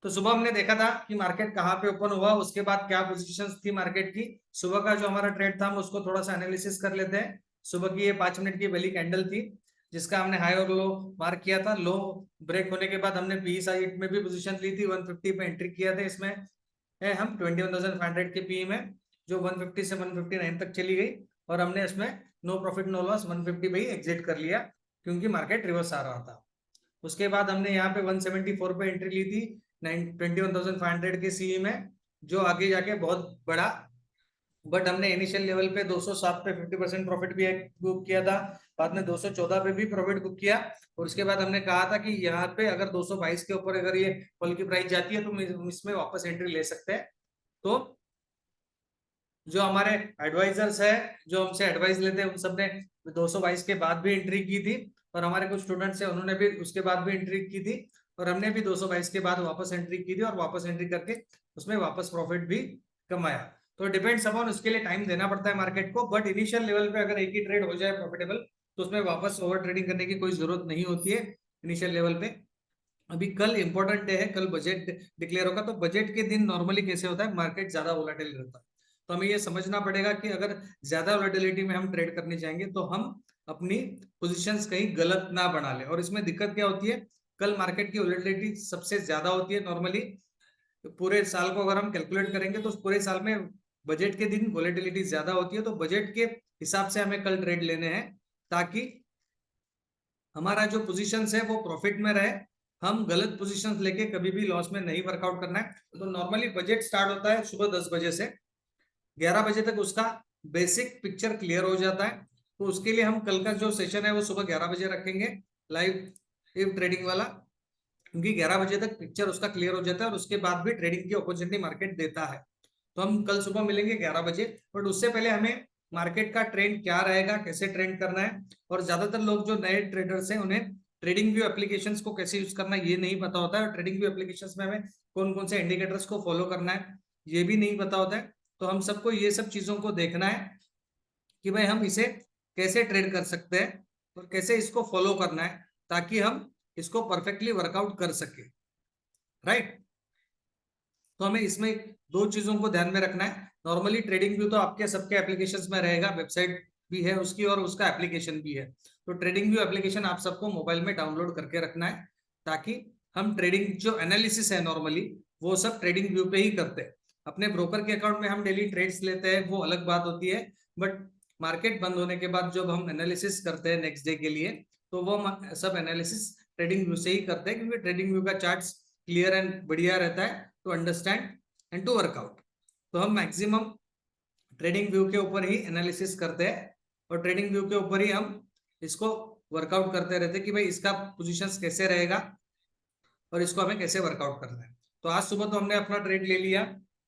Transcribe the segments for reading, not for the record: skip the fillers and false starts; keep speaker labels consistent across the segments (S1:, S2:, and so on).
S1: तो सुबह हमने देखा था कि मार्केट कहाँ पे ओपन हुआ, उसके बाद क्या पोजीशंस थी मार्केट की। सुबह का जो हमारा ट्रेड था हम उसको थोड़ा सा एनालिसिस कर लेते हैं। सुबह की ये 5 मिनट की बेली कैंडल थी जिसका हमने हाई और लो मार्क किया था। लो ब्रेक होने के बाद हमने पी साइड में भी पोजीशन ली थी, 150 पे एंट्री किया था। इसमें है हम 21,500 के पी में, जो 150 से 159 तक चली गई और हमने इसमें नो प्रॉफिट नो लॉस 150 पे ही एग्जिट कर लिया क्योंकि मार्केट रिवर्स आ रहा था। उसके बाद हमने यहाँ पे 174 पे एंट्री ली थी 21,500 के सी में, जो आगे जाके बहुत बड़ा, बट हमने इनिशियल लेवल पे 207 पे 50% प्रॉफिट भी बुक किया था। बाद में 214 पे भी प्रॉफिट बुक किया और उसके बाद हमने कहा था कि यहाँ पे अगर 222 के ऊपर अगर ये कॉल की प्राइस जाती है तो हम इसमें वापस एंट्री ले सकते हैं। तो जो हमारे एडवाइजर्स है, जो हमसे एडवाइस लेते हैं, उन सब ने 222 के बाद भी एंट्री की थी और हमारे कुछ स्टूडेंट्स हैं उन्होंने भी उसके बाद भी एंट्री की थी और हमने भी 222 के बाद वापस एंट्री की थी और वापस एंट्री करके उसमें वापस प्रॉफिट भी कमाया। तो डिपेंड्स अपॉन, उसके लिए टाइम देना पड़ता है मार्केट को, बट इनिशियल लेवल पे अगर एक ही ट्रेड हो जाए प्रॉफिटेबल तो उसमें वापस ओवर ट्रेडिंग करने की कोई जरूरत नहीं होती है इनिशियल लेवल पे। अभी कल इंपॉर्टेंट डे है, कल बजट डिक्लेयर होगा, तो बजट के दिन नॉर्मली कैसे होता है, मार्केट ज्यादा वोलेटाइल रहता है। तो हमें ये समझना पड़ेगा कि अगर ज्यादा वोलेटिलिटी में हम ट्रेड करने जाएंगे तो हम अपनी पोजीशंस कहीं गलत ना बना ले। और इसमें दिक्कत क्या होती है, कल मार्केट की वोलेटिलिटी सबसे ज्यादा होती है नॉर्मली। पूरे साल को अगर हम कैलकुलेट करेंगे तो पूरे साल में बजट के दिन वोलेटिलिटी ज्यादा होती है, तो बजट के हिसाब से हमें कल ट्रेड लेने हैं ताकि हमारा जो पोजीशंस है वो प्रॉफिट में रहे। हम गलत पोजीशंस लेके कभी भी लॉस में नहीं वर्कआउट करना है। तो नॉर्मली बजट स्टार्ट होता है सुबह 10 बजे से, 11 बजे तक उसका बेसिक पिक्चर क्लियर हो जाता है। तो उसके लिए हम कल का जो सेशन है वो सुबह 11 बजे रखेंगे, लाइव ट्रेडिंग वाला, क्योंकि 11 बजे तक पिक्चर उसका क्लियर हो जाता है और उसके बाद भी ट्रेडिंग की अपॉर्चुनिटी मार्केट देता है। तो हम कल सुबह मिलेंगे 11 बजे, बट उससे पहले हमें मार्केट का ट्रेंड क्या रहेगा, कैसे ट्रेंड करना है। और ज्यादातर लोग जो नए ट्रेडर्स हैं उन्हें ट्रेडिंग व्यू एप्लीकेशंस को कैसे यूज करना है ये नहीं पता होता है, और ट्रेडिंग व्यू एप्लीकेशंस में हमें कौन कौन से इंडिकेटर्स को फॉलो करना है ये भी नहीं पता होता है। तो हम सबको ये सब चीजों को देखना है कि भाई हम इसे कैसे ट्रेड कर सकते हैं और कैसे इसको फॉलो करना है ताकि हम इसको परफेक्टली वर्कआउट कर सके, राइट। तो हमें इसमें दो चीजों को ध्यान में रखना है। नॉर्मली ट्रेडिंग व्यू तो आपके सबके एप्लीकेशंस में रहेगा, वेबसाइट भी है उसकी और उसका एप्लीकेशन भी है। तो ट्रेडिंग व्यू एप्लीकेशन आप सबको मोबाइल में डाउनलोड करके रखना है ताकि हम ट्रेडिंग जो एनालिसिस है नॉर्मली वो सब ट्रेडिंग व्यू पे ही करते हैं। अपने ब्रोकर के अकाउंट में हम डेली ट्रेड्स लेते हैं वो अलग बात होती है, बट मार्केट बंद होने के बाद जब हम एनालिसिस करते हैं नेक्स्ट डे के लिए तो वो सब एनालिसिस ट्रेडिंग व्यू से ही करते हैं, क्योंकि ट्रेडिंग व्यू का चार्ट क्लियर एंड बढ़िया रहता है to understand and to work out. तो हम मैक्सिमम ट्रेडिंग व्यू के ऊपर ही एनालिसिस करते हैं और ट्रेडिंग व्यू के ऊपर ही हम इसको वर्कआउट करते रहते हैं कि भाई इसका पोजीशंस कैसे रहेगा और इसको हमें कैसे वर्कआउट करना है। तो आज सुबह तो हमने अपना ट्रेड ले लिया।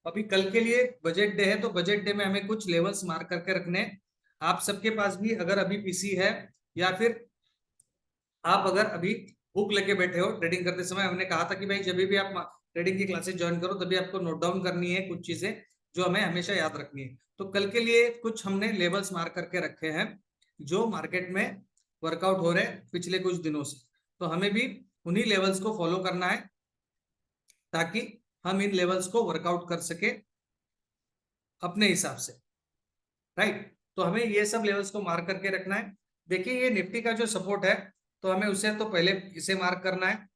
S1: अभी कल के लिए बजट डे है, तो बजट डे में हमें कुछ लेवल्स मार्क करके रखने हैं। आप सबके पास भी अगर अभी पीसी है या फिर आप अगर अभी बुक लेके बैठे हो, ट्रेडिंग करते समय हमने कहा था कि भाई जब भी आप ट्रेडिंग की क्लासेस ज्वाइन करो तभी आपको नोट डाउन करनी है कुछ चीजें जो हमें हमेशा याद रखनी है। तो कल के लिए कुछ हमने लेवल्स मार्क करके रखे हैं जो मार्केट में वर्कआउट हो रहे हैं पिछले कुछ दिनों से। तो हमें भी उन्हीं लेवल्स को फॉलो करना है ताकि हम इन लेवल्स को वर्कआउट कर सके अपने हिसाब से, राइट। तो हमें ये सब लेवल्स को मार्क करके रखना है। देखिए ये निफ्टी का जो सपोर्ट है तो हमें उसे तो पहले इसे मार्क करना है।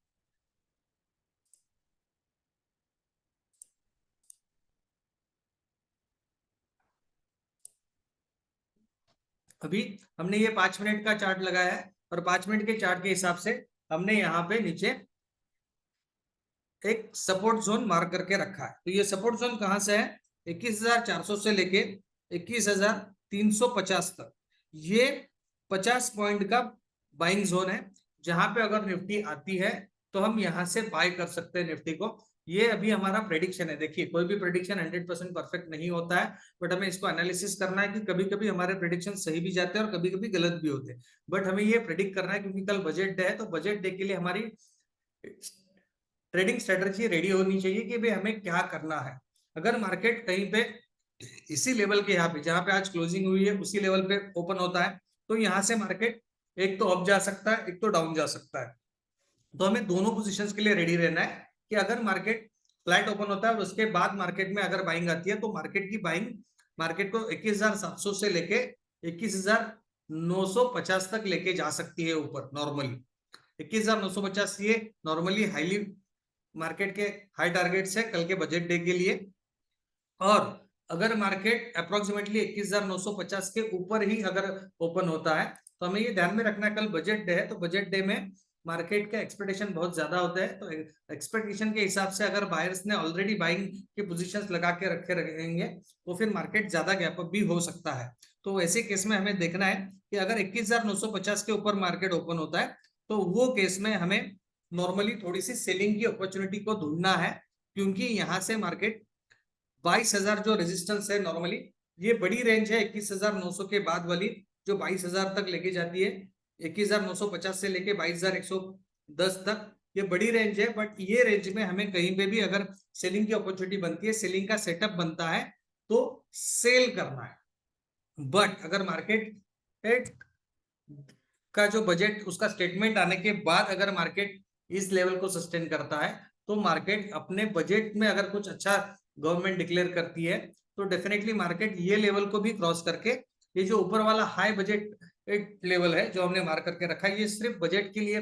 S1: अभी हमने ये 5 मिनट का चार्ट लगाया है और 5 मिनट के चार्ट के हिसाब से हमने यहाँ पे नीचे एक सपोर्ट जोन मार्क करके रखा है। तो ये सपोर्ट जोन कहां से है, 21,400 से लेके 21,350 तक, ये 50 पॉइंट का बाइंग जोन है जहां पे अगर निफ्टी आती है तो हम यहां से बाय कर सकते हैं निफ्टी को। ये अभी हमारा प्रेडिक्शन है। देखिए कोई भी प्रेडिक्शन 100% परफेक्ट नहीं होता है, बट हमें इसको एनालिसिस करना है कि कभी कभी हमारे प्रेडिक्शन सही भी जाते हैं और कभी कभी गलत भी होते हैं। बट हमें ये प्रेडिक्ट करना है क्योंकि कल बजट डे है, तो बजट डे के लिए हमारी ट्रेडिंग स्ट्रेटजी रेडी होनी चाहिए कि भाई हमें क्या करना है। अगर मार्केट कहीं पे इसी लेवल के यहाँ पे जहां पे आज क्लोजिंग हुई है उसी लेवल पे ओपन होता है तो यहाँ से मार्केट एक तो अप जा सकता है, एक तो डाउन जा सकता है। तो हमें दोनों पोजीशंस के लिए रेडी रहना है कि अगर मार्केट फ्लैट ओपन होता है और उसके बाद मार्केट में अगर बाइंग आती है तो मार्केट की बाइंग मार्केट को 21,700 से लेके 21,950 तक लेके जा सकती है ऊपर नॉर्मली। 21,950 ये नॉर्मली हाईली मार्केट के हाई टारगेट्स है कल के बजट डे के लिए। और अगर मार्केट अप्रोक्सीमेटली 21,950 के ऊपर ही अगर ओपन होता है तो हमें ये ध्यान में रखना है, कल बजट डे है तो बजट डे में मार्केट का एक्सपेक्टेशन बहुत ज्यादा होता है। तो एक्सपेक्टेशन के हिसाब से अगर बायर्स ने ऑलरेडी बाइंग की पोजीशंस लगा के रखे रहेंगे तो फिर मार्केट ज्यादा गैप अप भी हो सकता है। तो ऐसे केस में हमें देखना है कि अगर 21,950 के ऊपर मार्केट ओपन होता है तो वो केस में हमें नॉर्मली थोड़ी सी सेलिंग की अपॉर्चुनिटी को ढूंढना है, क्योंकि यहाँ से मार्केट 22,000 जो रेजिस्टेंस है नॉर्मली ये बड़ी रेंज है 21,900 के बाद वाली जो 22,000 तक लेके जाती है। 21,950 से लेके 22,110 तक ये बड़ी रेंज है, बट ये रेंज में हमें कहीं पे भी अगर सेलिंग की अपॉर्चुनिटी बनती है, सेलिंग का सेटअप बनता है तो सेल करना है। बट अगर मार्केट का जो बजट उसका स्टेटमेंट आने के बाद अगर मार्केट इस लेवल को सस्टेन करता है तो मार्केट अपने बजट में अगर कुछ अच्छा गवर्नमेंट डिक्लेयर करती है तो डेफिनेटली मार्केट ये लेवल को भी क्रॉस करके ये जो ऊपर वाला हाई बजट लेवल है जो हमने मार्क करके रखा है ये सिर्फ बजट के लिए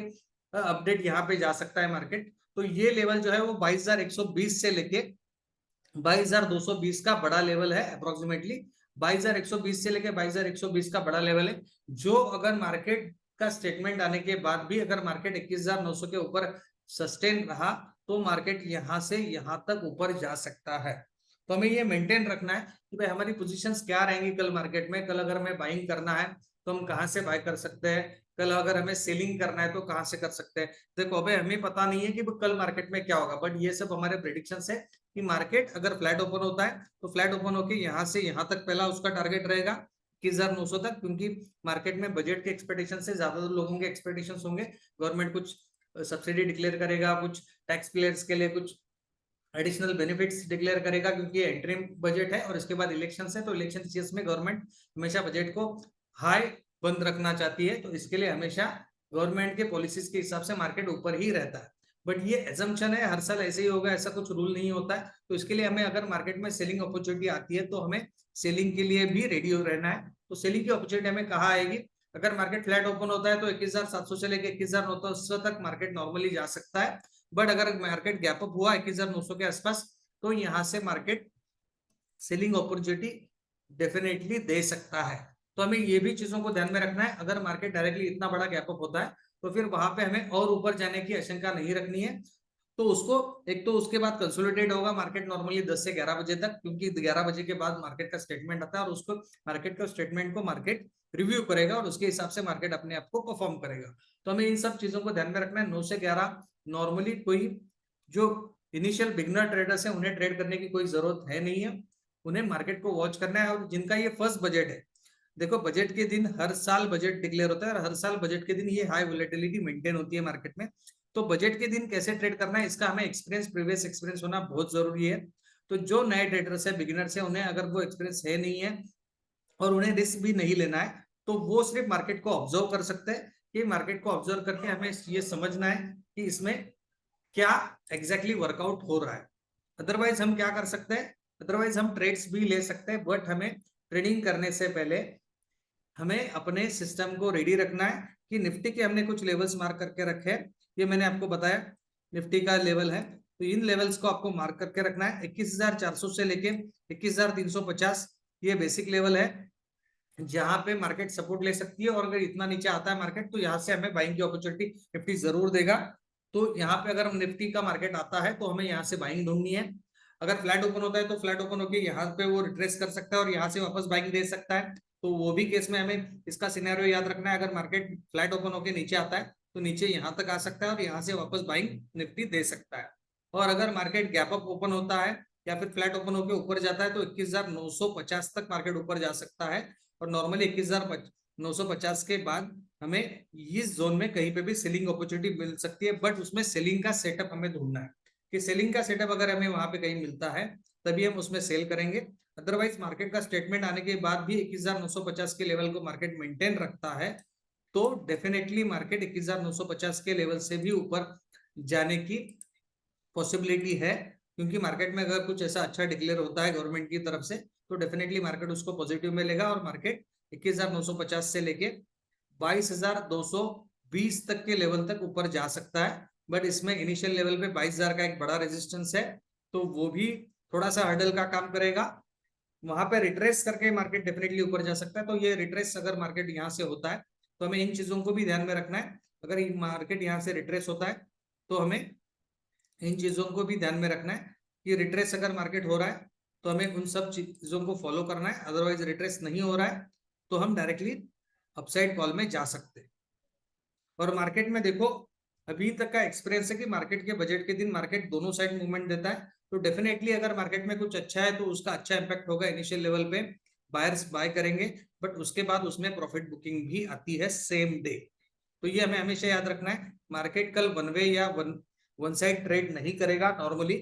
S1: अपडेट यहाँ पे जा सकता है मार्केट। तो ये लेवल जो है वो 22,120 से लेके 22,220 का बड़ा लेवल है अप्रोक्सीमेटली। 22,120 से लेके 22,120 का बड़ा लेवल है जो अगर मार्केट का स्टेटमेंट आने के बाद भी अगर मार्केट 21,900 के ऊपर सस्टेन रहा तो मार्केट यहां से यहां तक ऊपर जा सकता है। तो हमें ये मेंटेन रखना है कि भाई हमारी पोजीशंस क्या रहेंगी कल मार्केट में। कल अगर हमें बाइंग करना है तो हम कहां से बाय कर सकते हैं, कल अगर हमें सेलिंग करना है तो कहां से कर सकते हैं। देखो अबे हमें पता नहीं है कि कल मार्केट में क्या होगा, बट ये सब हमारे प्रेडिक्शन है कि मार्केट अगर फ्लैट ओपन होता है तो फ्लैट ओपन होकर यहाँ से यहाँ तक पहला उसका टारगेट रहेगा 21,900 तक, क्योंकि मार्केट में बजट के एक्सपेक्टेशन से ज्यादा लोगों के एक्सपेक्टेशंस होंगे। गवर्नमेंट कुछ सब्सिडी डिक्लेयर करेगा, कुछ टैक्स पेयर्स के लिए कुछ एडिशनल बेनिफिट्स डिक्लेयर करेगा, क्योंकि इंटरिम बजट है और इसके बाद इलेक्शन है। तो इलेक्शन सीजन में गवर्नमेंट हमेशा बजट को हाई बंद रखना चाहती है, तो इसके लिए हमेशा गवर्नमेंट के पॉलिसीज के हिसाब से मार्केट ऊपर ही रहता है। बट ये एजम्पशन है, हर साल ऐसे ही होगा ऐसा कुछ रूल नहीं होता है। तो इसके लिए हमें अगर मार्केट में सेलिंग अपॉर्चुनिटी आती है तो हमें सेलिंग के लिए भी रेडी हो रहना है। तो सेलिंग की अपॉर्चुनिटी हमें कहाँ आएगी, अगर मार्केट फ्लैट ओपन होता है तो 21,700 से लेकर 21,900 तक मार्केट नॉर्मली जा सकता है। बट अगर मार्केट गैप अप हुआ 21,900 के आसपास तो यहाँ से market selling opportunity definitely they सकता है। तो हमें ये भी चीजों को ध्यान में रखना है, अगर मार्केट डायरेक्टली इतना बड़ा गैप अप होता है तो फिर वहां पे हमें और ऊपर जाने की आशंका नहीं रखनी है। तो उसको एक तो उसके बाद कंसोलिडेट होगा मार्केट नॉर्मली 10 से 11 बजे तक, क्योंकि 11 बजे के बाद मार्केट का स्टेटमेंट आता है और उसको मार्केट का स्टेटमेंट को मार्केट रिव्यू करेगा और उसके हिसाब से मार्केट अपने आप को परफॉर्म करेगा। तो हमें इन सब चीजों को ध्यान में रखना है। 9 से 11 नॉर्मली कोई जो इनिशियल बिगनर ट्रेडर्स है उन्हें ट्रेड करने की कोई जरूरत है नहीं है, उन्हें मार्केट को वॉच करना है। और जिनका ये फर्स्ट बजट है, देखो बजट के दिन हर साल बजट डिक्लेयर होता है और हर साल बजट के दिन ये हाई वोलेटिलिटी मेंटेन होती है मार्केट में। तो बजट के दिन कैसे ट्रेड करना है इसका हमें एक्सपीरियंस, प्रीवियस एक्सपीरियंस होना बहुत जरूरी है। तो जो नए ट्रेडर्स है, बिगिनर्स है, उन्हें अगर वो एक्सपीरियंस है नहीं है और उन्हें रिस्क भी नहीं लेना है तो वो सिर्फ मार्केट को ऑब्जर्व कर सकते हैं। कि मार्केट को ऑब्जर्व करके हमें ये समझना है कि इसमें क्या एग्जैक्टली वर्कआउट हो रहा है। अदरवाइज हम क्या कर सकते हैं, अदरवाइज हम ट्रेड्स भी ले सकते हैं, बट हमें ट्रेडिंग करने से पहले हमें अपने सिस्टम को रेडी रखना है कि निफ्टी के हमने कुछ लेवल्स मार्क करके रखे हैं। ये मैंने आपको बताया निफ्टी का लेवल है, तो इन लेवल्स को आपको मार्क करके रखना है। 21,400 से लेके 21,350 ये बेसिक लेवल है जहां पे मार्केट सपोर्ट ले सकती है। और अगर इतना नीचे आता है मार्केट तो यहाँ से हमें बाइंग की अपॉर्चुनिटी निफ्टी जरूर देगा। तो यहाँ पे अगर हम निफ्टी का मार्केट आता है तो हमें यहाँ से बाइंग ढूंढनी है। अगर फ्लैट ओपन होता है तो फ्लैट ओपन होकर यहाँ पे वो रिट्रेस कर सकता है और यहाँ से वापस बाइंग दे सकता है। तो वो भी केस में हमें इसका सिनेरियो याद रखना है, अगर मार्केट फ्लैट ओपन होकर नीचे आता है तो नीचे यहाँ तक आ सकता है और यहाँ से वापस बाइंग निफ्टी दे सकता है। और अगर मार्केट गैप अप ओपन होता है या फिर फ्लैट ओपन होकर ऊपर जाता है तो 21,950 तक मार्केट ऊपर जा सकता है। और नॉर्मली 21,950 के बाद हमें इस जोन में कहीं पे भी सेलिंग अपॉर्चुनिटी मिल सकती है, बट उसमें सेलिंग का सेटअप हमें ढूंढना है कि सेलिंग का सेटअप अगर हमें वहां पे कहीं मिलता है तभी हम उसमें सेल करेंगे। अदरवाइज मार्केट का स्टेटमेंट आने के बाद भी 21,950 के लेवल को मार्केट मेंटेन रखता है तो डेफिनेटली मार्केट 21,950 के लेवल से भी ऊपर जाने की पॉसिबिलिटी है। क्योंकि मार्केट में अगर कुछ ऐसा अच्छा डिक्लेयर होता है गवर्नमेंट की तरफ से तो डेफिनेटली मार्केट उसको पॉजिटिव में लेगा और मार्केट 21,950 से लेके 22,220 तक के लेवल तक ऊपर जा सकता है। बट इसमें इनिशियल लेवल पे 22,000 का एक बड़ा रेजिस्टेंस है, तो वो भी थोड़ा सा हर्डल का काम करेगा। वहां पे रिट्रेस करके मार्केट डेफिनेटली ऊपर जा सकता है। तो ये रिट्रेस अगर मार्केट यहाँ से होता है तो हमें इन चीजों को भी ध्यान में रखना है। अगर मार्केट यहाँ से रिट्रेस होता है तो हमें इन चीजों को भी ध्यान में रखना है कि रिट्रेस अगर मार्केट हो रहा है तो हमें उन सब चीजों को फॉलो करना है। अदरवाइज रिट्रेस नहीं हो रहा है तो हम डायरेक्टली अपसाइड कॉल में जा सकते हैं। और मार्केट में देखो अभी तक का एक्सपीरियंस है कि मार्केट के बजट के दिन मार्केट दोनों साइड मूवमेंट देता है। तो डेफिनेटली अगर मार्केट में कुछ अच्छा है तो उसका अच्छा इंपैक्ट होगा इनिशियल लेवल पे, बायर्स बाय करेंगे, बट उसके बाद उसमें प्रॉफिट बुकिंग भी आती है सेम डे। तो ये हमें हमेशा याद रखना है। मार्केट कल वन वे या वन साइड ट्रेड नहीं करेगा। नॉर्मली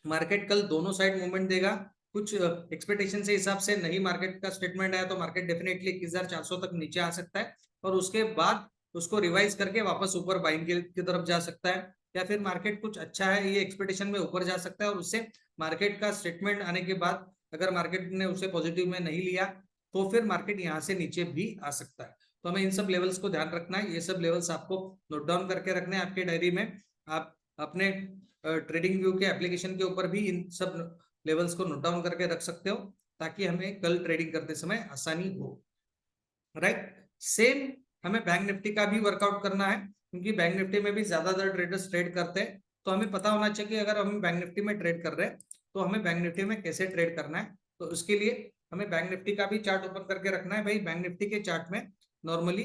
S1: मार्केट कल दोनों साइड मूवमेंट देगा। कुछ एक्सपेक्टेशन से हिसाब से नहीं मार्केट का स्टेटमेंट आया तो मार्केट डेफिनेटली 21,400 तक नीचे आ सकता है और उसके बाद उसको रिवाइज करके वापस ऊपर बाइंग की तरफ जा सकता है। या फिर मार्केट कुछ अच्छा है ये एक्सपेक्टेशन में ऊपर जा सकता है और उससे मार्केट का स्टेटमेंट आने के बाद अगर मार्केट ने उसे पॉजिटिव में नहीं लिया तो फिर मार्केट यहाँ से नीचे भी आ सकता है। तो हमें इन सब लेवल्स को ध्यान रखना है। ये सब लेवल्स आपको नोट डाउन करके रखने हैं आपके डायरी में। आप अपने ट्रेडिंग व्यू के एप्लीकेशन के ऊपर भी इन सब लेवल्स को नोट डाउन करके रख सकते हो ताकि हमें कल ट्रेडिंग करते समय आसानी हो। राइट, सेम हमें बैंक निफ्टी का भी वर्कआउट करना है क्योंकि बैंक निफ्टी में भी ज्यादातर ट्रेडर्स ट्रेड करते हैं। तो हमें पता होना चाहिए कि अगर हम बैंक निफ्टी में ट्रेड कर रहे हैं तो हमें बैंक निफ्टी में कैसे ट्रेड करना है। तो उसके लिए हमें बैंक निफ्टी का भी चार्ट ओपन करके रखना है। भाई बैंक निफ्टी के चार्ट में नॉर्मली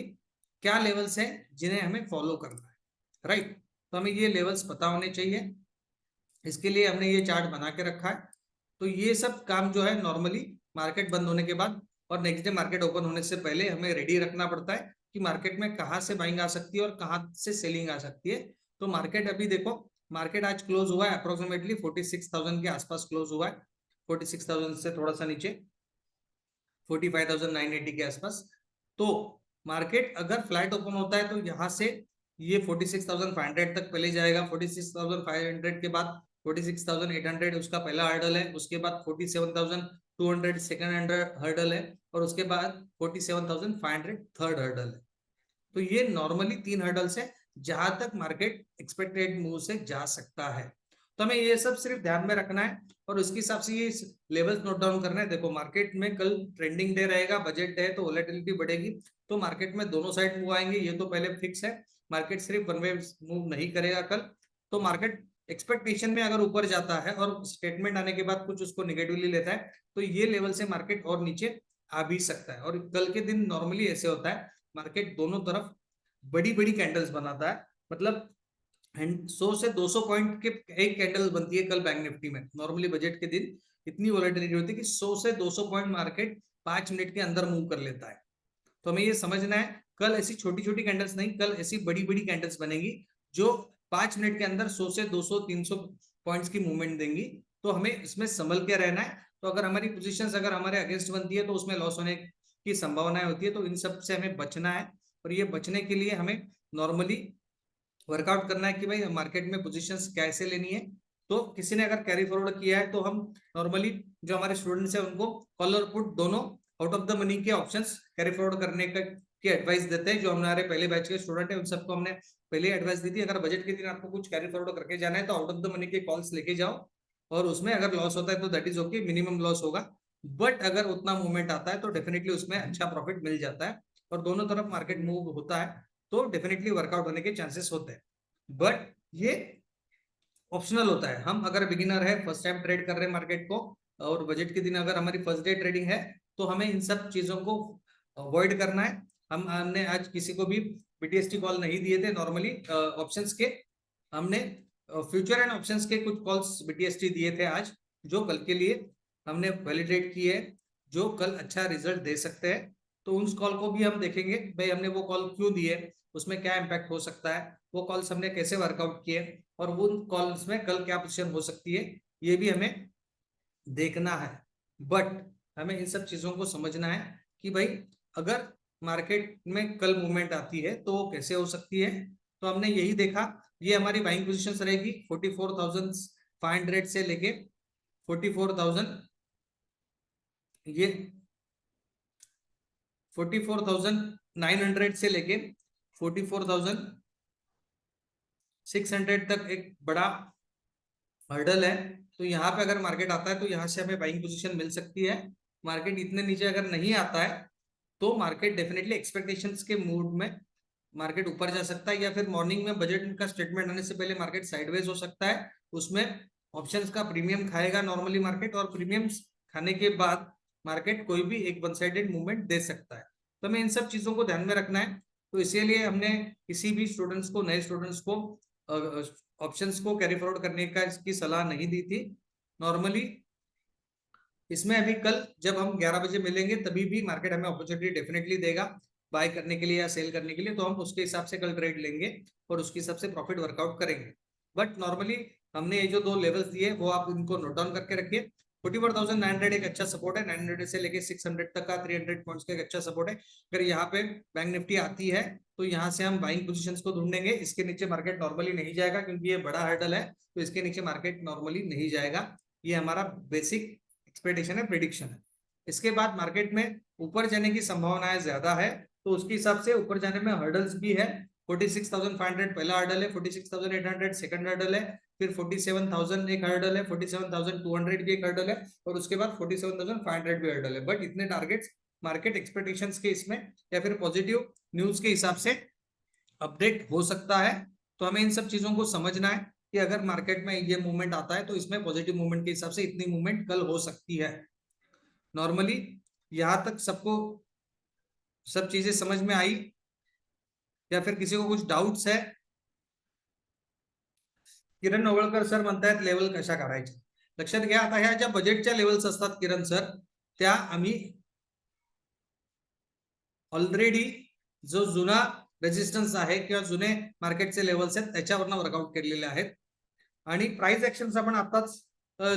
S1: क्या लेवल्स हैं जिन्हें हमें फॉलो करना है। राइट, तो हमें ये लेवल्स पता होने चाहिए, इसके लिए हमने ये चार्ट बना के रखा है। तो ये सब काम जो है नॉर्मली मार्केट बंद होने के बाद और नेक्स्ट डे मार्केट ओपन होने से पहले हमें रेडी रखना पड़ता है कि मार्केट में कहाँ से बाइंग आ सकती है और कहाँ से सेलिंग आ सकती है। तो मार्केट अभी देखो, मार्केट आज क्लोज हुआ है अप्रोक्सीमेटली 46,000 के आसपास क्लोज हुआ है, 46,000 से थोड़ा सा नीचे 45,980 के आसपास। तो मार्केट अगर फ्लैट ओपन होता है तो यहाँ से ये 46,500 तक पहले जाएगा। 46,500 के बाद 46,800 उसका पहला हर्डल है, उसके बाद 47,200 सेकंड हर्डल है और उसके बाद 47,500 थर्ड हर्डल है। तो ये नॉर्मली 3 हर्डल्स है जहां तक मार्केट एक्सपेक्टेड मूव से जा सकता है। तो हमें ये सब सिर्फ ध्यान में रखना है और उसके हिसाब से ये लेवल्स नोट डाउन करना है। देखो मार्केट में कल ट्रेंडिंग डे रहेगा, बजट डे है, तो वोलेटिलिटी बढ़ेगी तो मार्केट में दोनों साइड मूव आएंगे, ये तो पहले फिक्स है। मार्केट सिर्फ वन वे मूव नहीं करेगा कल। तो मार्केट एक्सपेक्टेशन में अगर ऊपर जाता है और स्टेटमेंट आने के बाद कुछ उसको निगेटिवली लेता है तो ये लेवल से मार्केट और नीचे आ भी सकता है। और कल के दिन नॉर्मली ऐसे होता है मार्केट दोनों तरफ बड़ी बड़ी कैंडल्स बनाता है, मतलब 100 से 200 पॉइंट के एक कैंडल बनती है कल बैंक निफ्टी में। नॉर्मली बजट के दिन इतनी वोलेटिलिटी होती है कि 100 से 200 पॉइंट मार्केट 5 मिनट के अंदर मूव कर लेता है। तो हमें ये समझना है कल ऐसी छोटी छोटी कैंडल्स नहीं, कल ऐसी बड़ी बड़ी कैंडल्स बनेगी जो 5 मिनट के अंदर 100 से 200 300 पॉइंट्स की मूवमेंट देंगी। तो हमें इसमें संभल के रहना है। तो अगर हमारी पोजीशंस अगर हमारे अगेंस्ट बनती है तो उसमें लॉस होने की संभावनाएं होती है। तो इन सब से हमें बचना है और ये बचने के लिए हमें नॉर्मली वर्कआउट करना है कि भाई मार्केट में पोजीशंस कैसे लेनी है। तो किसी ने अगर कैरी फॉरवर्ड किया है तो हम नॉर्मली जो हमारे स्टूडेंट्स हैं उनको कॉल और पुट दोनों आउट ऑफ द मनी के ऑप्शंस कैरी फॉरवर्ड करने का की एडवाइस देते हैं। जो हमारे पहले बैच के स्टूडेंट है उन सबको हमने पहले एडवाइस दी थी अगर बजट के दिन आपको कुछ कैरी फॉरवर्ड करके जाना है तो आउट ऑफ द मनी के कॉल्स लेके जाओ और उसमें अगर लॉस होता है तो that is okay, minimum loss होगा। बट अगर उतना मूवमेंट आता है तो डेफिनेटली उसमें अच्छा प्रॉफिट मिल जाता है और दोनों तरफ मार्केट मूव होता है तो डेफिनेटली वर्कआउट होने के चांसेस होते हैं। बट ये ऑप्शनल होता है। हम अगर बिगिनर है, फर्स्ट टाइम ट्रेड कर रहे हैं मार्केट को और बजट के दिन अगर हमारी फर्स्ट डे ट्रेडिंग है तो हमें इन सब चीजों को अवॉइड करना है। हमने आज किसी को भी बीटीएसटी कॉल नहीं दिए थे। नॉर्मली ऑप्शंस के हमने फ्यूचर एंड ऑप्शंस के कुछ कॉल्स बीटीएसटी दिए थे आज, जो कल के लिए हमने वैलिडेट किए, जो कल अच्छा रिजल्ट दे सकते हैं। तो उस कॉल को भी हम देखेंगे भाई हमने वो कॉल क्यों दिए, उसमें क्या इम्पैक्ट हो सकता है, वो कॉल्स हमने कैसे वर्कआउट किए और वो कॉल्स में कल क्या पोजीशन हो सकती है, ये भी हमें देखना है। बट हमें इन सब चीजों को समझना है कि भाई अगर मार्केट में कल मूवमेंट आती है तो वो कैसे हो सकती है। तो हमने यही देखा, ये हमारी बाइंग पोजीशंस रहेगी 44,000 500 से लेके 44,000, ये 44,900 से लेके 44,600 तक एक बड़ा हर्डल है। तो यहाँ पे अगर मार्केट आता है तो यहाँ से हमें बाइंग पोजीशन मिल सकती है। मार्केट इतने नीचे अगर नहीं आता है तो मार्केट डेफिनेटली एक्सपेक्टेशंस के मूड में मार्केट ऊपर जा सकता है, या फिर मॉर्निंग में बजट का स्टेटमेंट आने से पहले मार्केट साइडवेज हो सकता है। उसमें ऑप्शंस का प्रीमियम खाएगा नॉर्मली मार्केट, और प्रीमियम खाने के बाद मार्केट कोई भी एक वन साइडेड मूवमेंट दे सकता है। तो हमें इन सब चीजों को ध्यान में रखना है। तो इसीलिए हमने किसी भी स्टूडेंट्स को, नए स्टूडेंट्स को ऑप्शंस को कैरी फॉरवर्ड करने का इसकी सलाह नहीं दी थी। नॉर्मली इसमें अभी कल जब हम 11 बजे मिलेंगे तभी भी मार्केट हमें अपॉर्चुनिटी डेफिनेटली देगा बाय करने के लिए या सेल करने के लिए, तो हम उसके हिसाब से कल ट्रेड लेंगे और उसके हिसाब से प्रॉफिट वर्कआउट करेंगे। बट नॉर्मली हमने ये जो दो लेवल्स दिए वो आप इनको नोट डाउन करके रखिए। 44,900 एक अच्छा सपोर्ट है, 900 से लेके 600 तक का 300 पॉइंट्स का एक अच्छा सपोर्ट है। अगर यहाँ पे बैंक निफ्टी आती है तो यहाँ से हम बाइंग पोजीशंस को ढूंढेंगे। इसके नीचे मार्केट नॉर्मली नहीं जाएगा क्योंकि ये बड़ा हर्डल है, तो इसके नीचे मार्केट नॉर्मली नहीं जाएगा। ये हमारा बेसिक एक्सपेक्टेशन है, प्रिडिक्शन है। इसके बाद मार्केट में ऊपर जाने की संभावनाएं ज्यादा है, तो उसके हिसाब से ऊपर जाने में हर्डल्स भी है। 46,500 पहला हर्डल है, 46,800 सेकंड हर्डल है, फिर 47,000 एक हर्डल है, 47,200 भी एक हर्डल है, और उसके बाद 47,500 भी हर्डल है। बट इतने टारगेट्स मार्केट एक्सपेक्टेशंस के इसमें या फिर पॉजिटिव न्यूज के हिसाब से अपडेट हो सकता है। तो हमें इन सब चीजों को समझना है कि अगर मार्केट में ये मूवमेंट आता है तो इसमें पॉजिटिव मूवमेंट के हिसाब से इतनी मूवमेंट कल हो सकती है। नॉर्मली यहां तक सबको सब चीजें समझ में आई या फिर किसी को कुछ डाउट्स है? किरण ओवळकर सर म्हणतायत लेवल कशा काढायच्या. लक्षात घ्या, आता ह्या ज्या बजेटच्या लेवल्स असतात किरण सर, त्या आम्ही ऑलरेडी जो जुना रेजिस्टन्स आहे किंवा जुने मार्केटचे लेवल्स आहेत त्याच्यावरनं वर्कआउट केलेले आहेत. आणि प्राइस ऍक्शन्स आपण आताच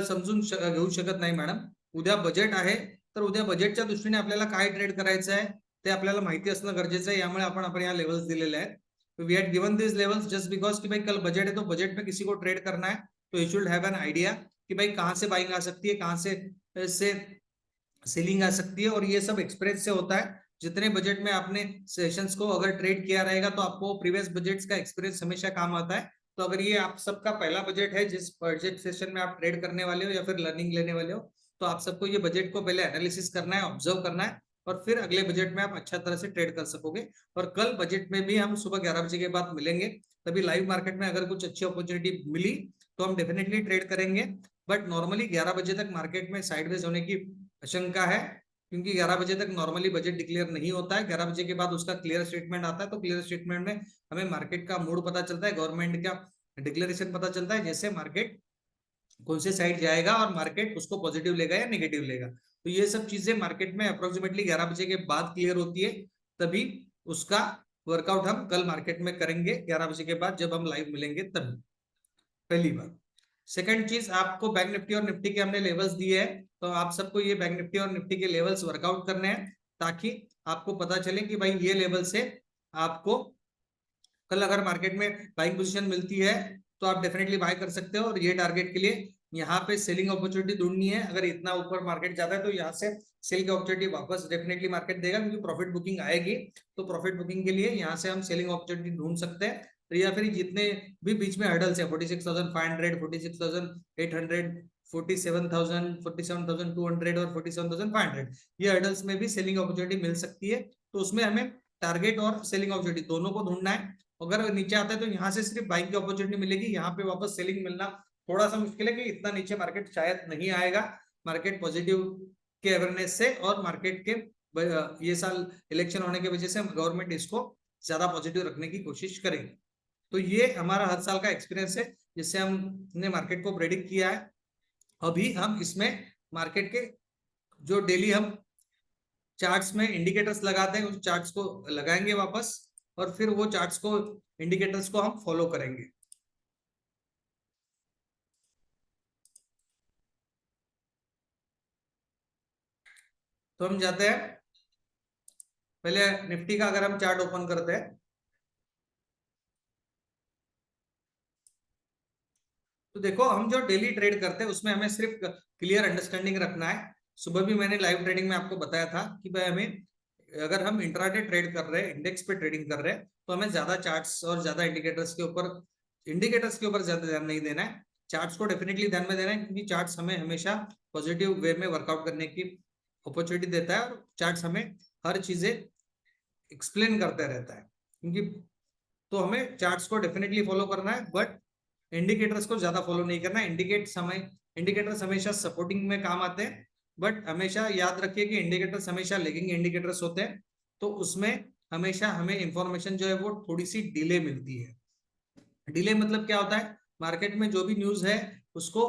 S1: समजून घेऊ शकत नाही मॅडम. उद्या बजेट आहे तर उद्या बजेटच्या दृष्टीने आपल्याला काय ट्रेड करायचं आहे ते आपल्याला माहिती असणं गरजेचं आहे. यामुळे आपण या लेवल्स दिलेले आहेत. We had given this levels just because कि भाई कल बजट है तो बजट में किसी को ट्रेड करना है तो you should have an idea कि भाई कहां से बाइंग आ सकती है, कहां से सेलिंग आ सकती है, और ये सब एक्सपीरियंस से होता है. जितने बजट में आपने सेशंस को अगर ट्रेड किया रहेगा तो आपको प्रीवियस बजट्स का एक्सपीरियंस हमेशा काम आता है. तो अगर ये आप सबका पहला बजट है जिस बजट सेशन में आप ट्रेड करने वाले हो या फिर लर्निंग लेने वाले हो, तो आप सबको ये बजट को पहले एनालिसिस करना है, ऑब्जर्व करना है, और फिर अगले बजट में आप अच्छा तरह से ट्रेड कर सकोगे. और कल बजट में भी हम सुबह 11 बजे के बाद मिलेंगे, तभी लाइव मार्केट में अगर कुछ अच्छी अपॉर्चुनिटी मिली तो हम डेफिनेटली ट्रेड करेंगे. बट नॉर्मली 11 बजे तक मार्केट में साइडवेज होने की आशंका है, क्योंकि 11 बजे तक नॉर्मली बजट डिक्लेयर नहीं होता है. 11 बजे के बाद उसका क्लियर स्टेटमेंट आता है, तो क्लियर स्टेटमेंट में हमें मार्केट का मूड पता चलता है, गवर्नमेंट का डिक्लेरेशन पता चलता है, जैसे मार्केट कौन से साइड जाएगा और मार्केट उसको पॉजिटिव लेगा या नेगेटिव लेगा. तो ये सब चीजें मार्केट में अप्रोक्सीमेटली 11 बजे के बाद क्लियर होती है, तभी उसका वर्कआउट हम कल मार्केट में करेंगे 11 बजे के बाद जब हम लाइव मिलेंगे तभी. पहली बात. सेकंड चीज, आपको बैंक निफ्टी और निफ्टी के हमने लेवल्स दिए हैं, तो आप सबको ये बैंक निफ्टी और निफ्टी के लेवल्स वर्कआउट करने हैं ताकि आपको पता चले कि भाई ये लेवल से आपको कल अगर मार्केट में बाइंग पोजीशन मिलती है तो आप डेफिनेटली बाय कर सकते हो. और ये टारगेट के लिए यहाँ पे सेलिंग अपॉर्चुनिटी ढूंढनी है. अगर इतना ऊपर मार्केट जाता है तो यहाँ से सेल की अपॉर्चुनिटी वापस डेफिनेटली मार्केट देगा, क्योंकि प्रॉफिट बुकिंग आएगी. तो प्रॉफिट बुकिंग के लिए यहाँ से हम सेलिंग अपॉर्चुनिटी ढूंढ सकते हैं. तो या फिर जितने भी बीच में हर्डल्स है 46,500, 46,800, 47,000, 47,200 और 47,500, ये हर्डल्स में भी सेलिंग अपॉर्चुनिटी मिल सकती है. तो उसमें हमें टारगेट और सेलिंग अपॉर्चुनिटी दोनों को ढूंढना है. अगर नीचे आता है तो यहाँ से सिर्फ बाइंग की अपॉर्चुनिटी मिलेगी, यहाँ पे वापस सेलिंग मिलना थोड़ा सा मुश्किल है कि इतना नीचे मार्केट शायद नहीं आएगा. मार्केट पॉजिटिव के अवेयरनेस से और मार्केट के ये साल इलेक्शन होने की वजह से गवर्नमेंट इसको ज्यादा पॉजिटिव रखने की कोशिश करेगी. तो ये हमारा हर साल का एक्सपीरियंस है जिससे हमने मार्केट को प्रेडिक्ट किया है. अभी हम इसमें मार्केट के जो डेली हम चार्ट्स में इंडिकेटर्स लगाते हैं उस चार्ट्स को लगाएंगे वापस, और फिर वो चार्ट्स को इंडिकेटर्स को हम फॉलो करेंगे. तो हम जाते हैं पहले निफ्टी का, अगर हम चार्ट ओपन करते हैं तो देखो हम जो डेली ट्रेड करते हैं उसमें हमें सिर्फ क्लियर अंडरस्टैंडिंग रखना है। सुबह भी मैंने लाइव ट्रेडिंग में आपको बताया था कि भाई हमें, अगर हम इंट्राडे ट्रेड कर रहे हैं, इंडेक्स पे ट्रेडिंग कर रहे हैं, तो हमें ज्यादा चार्ट्स और ज्यादा इंडिकेटर्स के ऊपर ज्यादा ध्यान नहीं देना है। चार्ट्स को डेफिनेटली ध्यान में देना है, क्योंकि चार्ट्स हमें हमेशा पॉजिटिव वे में वर्कआउट करने की अपॉर्चुनिटी देता है, और चार्ट्स हमें हर चीजें एक्सप्लेन करते रहता है, क्योंकि तो हमें चार्ट्स को डेफिनेटली फॉलो करना है, बट इंडिकेटर्स को ज्यादा फॉलो नहीं करना है। इंडिकेटर्स हमेशा सपोर्टिंग में काम आते हैं, बट हमेशा याद रखिए कि इंडिकेटर्स हमेशा लेगिंग इंडिकेटर्स होते हैं, तो उसमें हमेशा हमें इंफॉर्मेशन जो है वो थोड़ी सी डिले मिलती है। डिले मतलब क्या होता है, मार्केट में जो भी न्यूज है उसको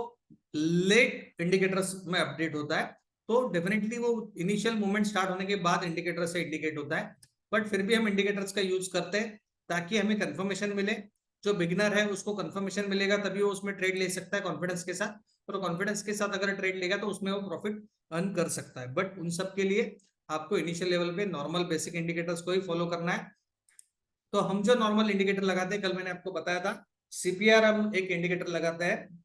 S1: लेट इंडिकेटर्स में अपडेट होता है, तो डेफिनेटली वो इनिशियल मूवमेंट स्टार्ट होने के बाद इंडिकेटर से इंडिकेट होता है, बट फिर भी हम इंडिकेटर्स का यूज करते हैं ताकि हमें कंफर्मेशन मिले। जो बिगिनर है उसको कंफर्मेशन मिलेगा तभी वो उसमें ट्रेड ले सकता है कॉन्फिडेंस के साथ, और कॉन्फिडेंस के साथ अगर ट्रेड लेगा तो उसमें वो प्रॉफिट अर्न कर सकता है। बट उन सब के लिए आपको इनिशियल लेवल पे नॉर्मल बेसिक इंडिकेटर्स को ही फॉलो करना है। तो हम जो नॉर्मल इंडिकेटर लगाते हैं, कल मैंने आपको बताया था सीपीआर, हम एक इंडिकेटर लगाते हैं।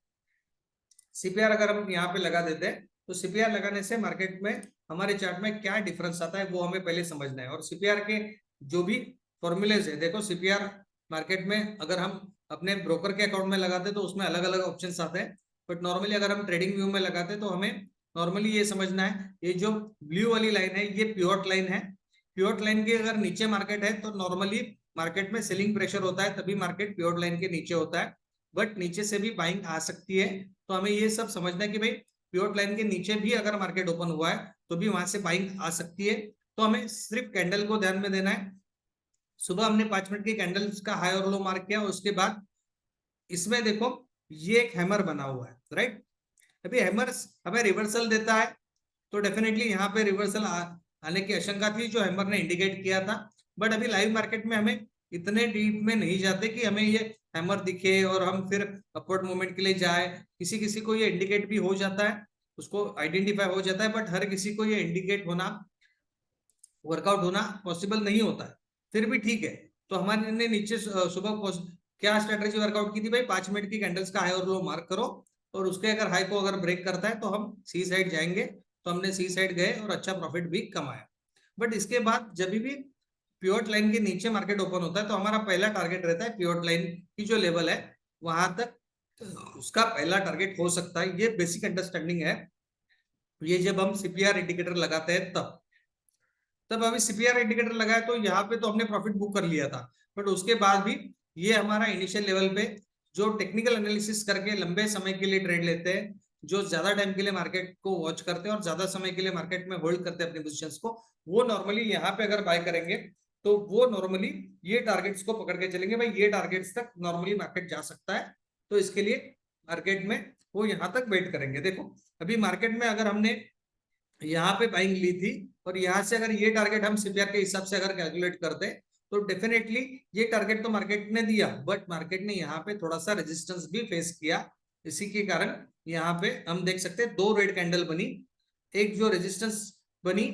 S1: सीपीआर अगर हम यहाँ पे लगा देते हैं तो सीपीआर लगाने से मार्केट में हमारे चार्ट में क्या डिफरेंस आता है वो हमें पहले समझना है। और सीपीआर के जो भी फॉर्मूलेज है, देखो सीपीआर मार्केट में अगर हम अपने ब्रोकर के अकाउंट में लगाते हैं तो उसमें अलग अलग ऑप्शन आते हैं, बट नॉर्मली अगर हम ट्रेडिंग व्यू में लगाते हैं तो हमें नॉर्मली ये समझना है, ये जो ब्लू वाली लाइन है ये पिवट लाइन है। पिवट लाइन के अगर नीचे मार्केट है तो नॉर्मली मार्केट में सेलिंग प्रेशर होता है, तभी मार्केट पिवट लाइन के नीचे होता है, बट नीचे से भी बाइंग आ सकती है। तो हमें ये सब समझना है कि भाई पिवट लाइन के नीचे भी अगर मार्केट ओपन हुआ है तो भी वहां से बाइंग आ सकती है। तो हमें सिर्फ कैंडल को ध्यान में देना है। सुबह हमने 5 मिनट की कैंडल्स का हाई और लो मार्क किया, उसके बाद इसमें देखो ये एक हैमर बना हुआ है, राइट। अभी हैमर हमें रिवर्सल देता है, तो डेफिनेटली यहाँ पे रिवर्सल आने की आशंका थी जो हैमर ने इंडिकेट किया था। बट अभी लाइव मार्केट में हमें इतने डीप में नहीं जाते कि हमें ये हैमर दिखे और हम फिर अपवर्ड मूवमेंट के लिए जाए। किसी किसी को ये इंडिकेट भी हो जाता है, उसको आइडेंटिफाई हो जाता है, बट हर किसी को ये इंडिकेट होना, वर्कआउट होना पॉसिबल नहीं होता है। फिर भी ठीक है, तो हमारे ने नीचे सुबह क्या स्ट्रेटेजी वर्कआउट की थी भाई, 5 मिनट की कैंडल्स का हाई और लो मार्क करो, और उसके अगर हाई को अगर ब्रेक करता है तो हम सी साइड जाएंगे। तो हमने सी साइड गए और अच्छा प्रॉफिट भी कमाया। बट इसके बाद जब भी पिवट लाइन के नीचे मार्केट ओपन होता है तो हमारा पहला टारगेट रहता है पिवट लाइन की जो लेवल है वहां तक, उसका पहला टारगेट हो सकता है। ये बेसिक अंडरस्टैंडिंग है, ये जब हम सीपीआर इंडिकेटर लगाते हैं तब अभी सीपीआर इंडिकेटर लगाया तो यहाँ पे तो हमने प्रॉफिट बुक कर लिया था, बट उसके बाद भी ये हमारा इनिशियल लेवल पे जो टेक्निकल एनालिसिस करके लंबे समय के लिए ट्रेड लेते हैं, जो ज्यादा टाइम के लिए मार्केट को वॉच करते हैं और ज्यादा समय के लिए मार्केट में होल्ड करते हैं अपनी पोजीशंस को, वो नॉर्मली यहाँ पे अगर बाय करेंगे तो वो नॉर्मली ये टारगेट्स को पकड़ के चलेंगे भाई, ये टारगेट्स तक नॉर्मली मार्केट जा सकता है। तो इसके लिए मार्केट में वो यहाँ तक वेट करेंगे। देखो अभी मार्केट में अगर हमने यहाँ पे बाइंग ली थी और यहाँ से अगर ये टारगेट हम सीपीआर के हिसाब से अगर कैलकुलेट करते तो डेफिनेटली ये टारगेट तो मार्केट ने दिया, बट मार्केट ने यहाँ पे थोड़ा सा रेजिस्टेंस भी फेस किया। इसी के कारण यहाँ पे हम देख सकते हैं दो रेड कैंडल बनी, एक जो रेजिस्टेंस बनी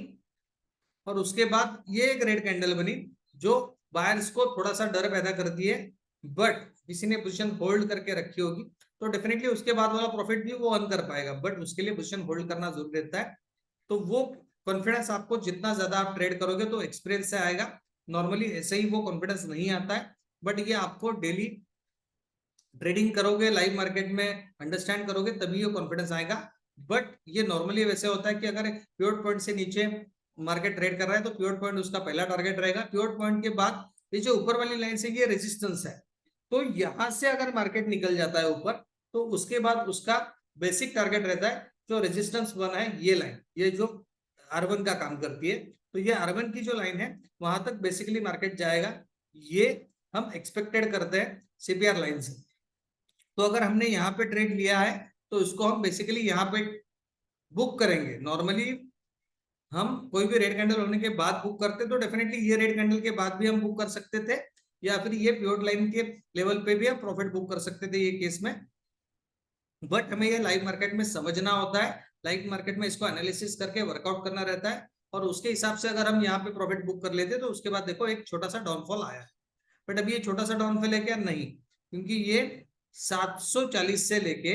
S1: और उसके बाद ये एक रेड कैंडल बनी जो बायर्स को थोड़ा सा डर पैदा करती है, बट किसी ने पोजीशन होल्ड करके रखी होगी तो डेफिनेटली उसके बाद वाला प्रॉफिट भी वो अर्न कर पाएगा, बट उसके लिए पोजीशन होल्ड करना जरूरी रहता है। तो वो कॉन्फिडेंस आपको जितना ज्यादा आप ट्रेड करोगे तो एक्सपीरियंस से आएगा, नॉर्मली ऐसे ही वो कॉन्फिडेंस नहीं आता है। बट ये आपको डेली ट्रेडिंग करोगे, लाइव मार्केट में अंडरस्टैंड करोगे तभी ये कॉन्फिडेंस आएगा। बट ये नॉर्मली वैसे होता है कि अगर पिवट पॉइंट से नीचे मार्केट ट्रेड कर रहा है तो पिवट पॉइंट उसका पहला टारगेट रहेगा। पिवट पॉइंट के बाद ये जो ऊपर वाली लाइन से ये रेजिस्टेंस है, तो यहां से अगर मार्केट निकल जाता है ऊपर तो उसके बाद उसका बेसिक टारगेट रहता है जो रेजिस्टेंस बना है ये लाइन, ये जो R1 का काम करती है, तो ये R1 की जो लाइन है वहां तक बेसिकली मार्केट जाएगा, ये हम एक्सपेक्टेड करते हैं सीपीआर लाइन से। तो अगर हमने यहाँ पे ट्रेड लिया है तो इसको हम बेसिकली यहाँ पे बुक करेंगे। नॉर्मली हम कोई भी रेड कैंडल होने के बाद बुक करते तो डेफिनेटली ये रेड कैंडल के बाद भी हम बुक कर सकते थे, या फिर ये पिवट लाइन के लेवल पे भी हम प्रॉफिट बुक कर सकते थे ये केस में। बट हमें ये लाइव मार्केट में समझना होता है, लाइव मार्केट में इसको एनालिसिस करके वर्कआउट करना रहता है, और उसके हिसाब से अगर हम यहाँ पे प्रॉफिट बुक कर लेते तो उसके बाद देखो एक छोटा सा डाउनफॉल आया है। बट अभी ये छोटा सा डाउनफॉल है क्या? नहीं, क्योंकि ये 740 से लेके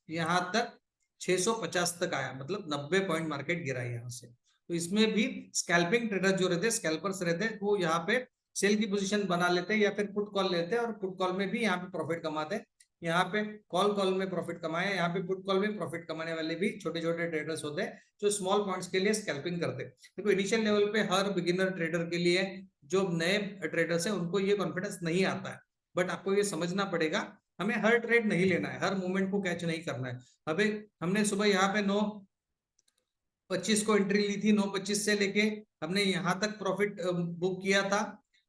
S1: यहाँ तक 650 तक आया, मतलब 90 पॉइंट मार्केट गिरा यहाँ से। तो इसमें भी स्कैल्पिंग ट्रेडर जो रहते, स्कैल्पर्स रहते, वो यहाँ पे सेल की पोजीशन बना लेते हैं या फिर पुट कॉल लेते हैं, और पुट कॉल में भी यहाँ पे प्रॉफिट कमाते हैं। यहाँ पे कॉल में प्रॉफिट कमाए, यहाँ पे पुट कॉल में प्रॉफिट कमाने वाले भी छोटे छोटे ट्रेडर्स होते हैं जो स्मॉल पॉइंट्स के लिए स्कैल्पिंग करते हैं। देखो इनिशियल लेवल पे हर बिगिनर ट्रेडर के लिए, जो नए ट्रेडर्स है उनको ये कॉन्फिडेंस नहीं आता है, बट आपको ये समझना पड़ेगा हमें हर ट्रेड नहीं लेना है, हर मूवमेंट को कैच नहीं करना है। अभी हमने सुबह यहाँ पे 9:25 को एंट्री ली थी, 9:25 से लेके हमने यहाँ तक प्रॉफिट बुक किया था।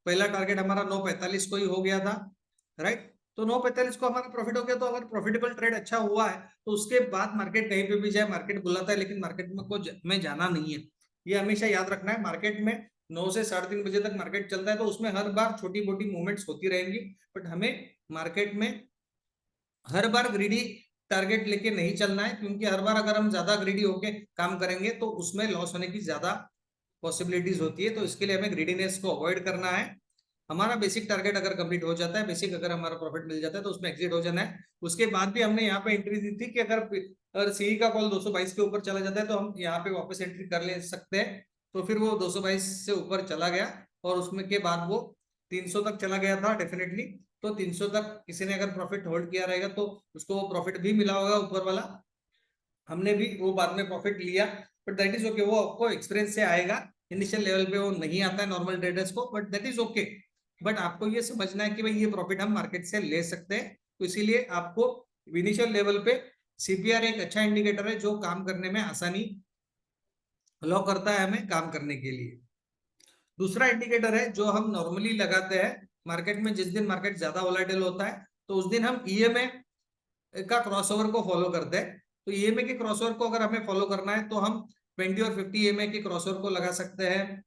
S1: पहला टारगेट हमारा 9:45 को ही हो गया था, राइट। तो 9:45 को हमारा प्रॉफिट हो गया, तो अगर प्रॉफिटेबल ट्रेड अच्छा हुआ है तो उसके बाद मार्केट कहीं पे भी जाए, मार्केट बुलाता है, लेकिन मार्केट में जाना नहीं है। ये हमेशा याद रखना है। मार्केट में 9 से 3:30 बजे तक मार्केट चलता है, तो उसमें हर बार छोटी मोटी मूवमेंट्स होती रहेंगी, बट हमें मार्केट में हर बार ग्रीडी टारगेट लेके नहीं चलना है, क्योंकि हर बार अगर हम ज्यादा ग्रीडी होके काम करेंगे तो उसमें लॉस होने की ज्यादा पॉसिबिलिटीज होती है। तो इसके लिए हमें ग्रीडीनेस को अवॉइड करना है। हमारा बेसिक टारगेट अगर कंप्लीट हो जाता है, बेसिक अगर हमारा प्रॉफिट मिल जाता है, तो उसमें एग्जिट हो जाना है। उसके बाद भी हमने यहाँ पे एंट्री दी थी कि अगर सीई का कॉल 222 के ऊपर चला जाता है तो हम यहाँ पे वापस एंट्री कर ले सकते हैं। तो फिर वो 222 से ऊपर चला गया, और उसमें के बाद वो 300 तक चला गया था डेफिनेटली। तो 300 तक किसी ने अगर प्रॉफिट होल्ड किया रहेगा तो उसको वो प्रॉफिट भी मिला होगा ऊपर वाला। हमने भी वो बाद में प्रॉफिट लिया, बट दैट इज ओके, वो आपको एक्सपीरियंस से आएगा। इनिशियल लेवल पे वो नहीं आता है नॉर्मल ट्रेडर्स को, but that is okay. But आपको ये समझना है कि भाई ये प्रॉफिट हम मार्केट से ले सकते हैं। तो इसीलिए आपको इनिशियल लेवल पे सीपीआर एक अच्छा इंडिकेटर है जो काम करने में आसानी अलाउ करता है हमें काम करने के लिए। दूसरा इंडिकेटर है जो हम नॉर्मली लगाते हैं मार्केट में, जिस दिन मार्केट ज्यादा वोलेटाइल होता है तो उस दिन हम ईएमए का क्रॉसओवर को फॉलो करते हैं। तो ईएमए के क्रॉसओवर को अगर हमें फॉलो करना है तो हम 20 और 50 ईएमए के क्रॉसओवर को लगा सकते हैं।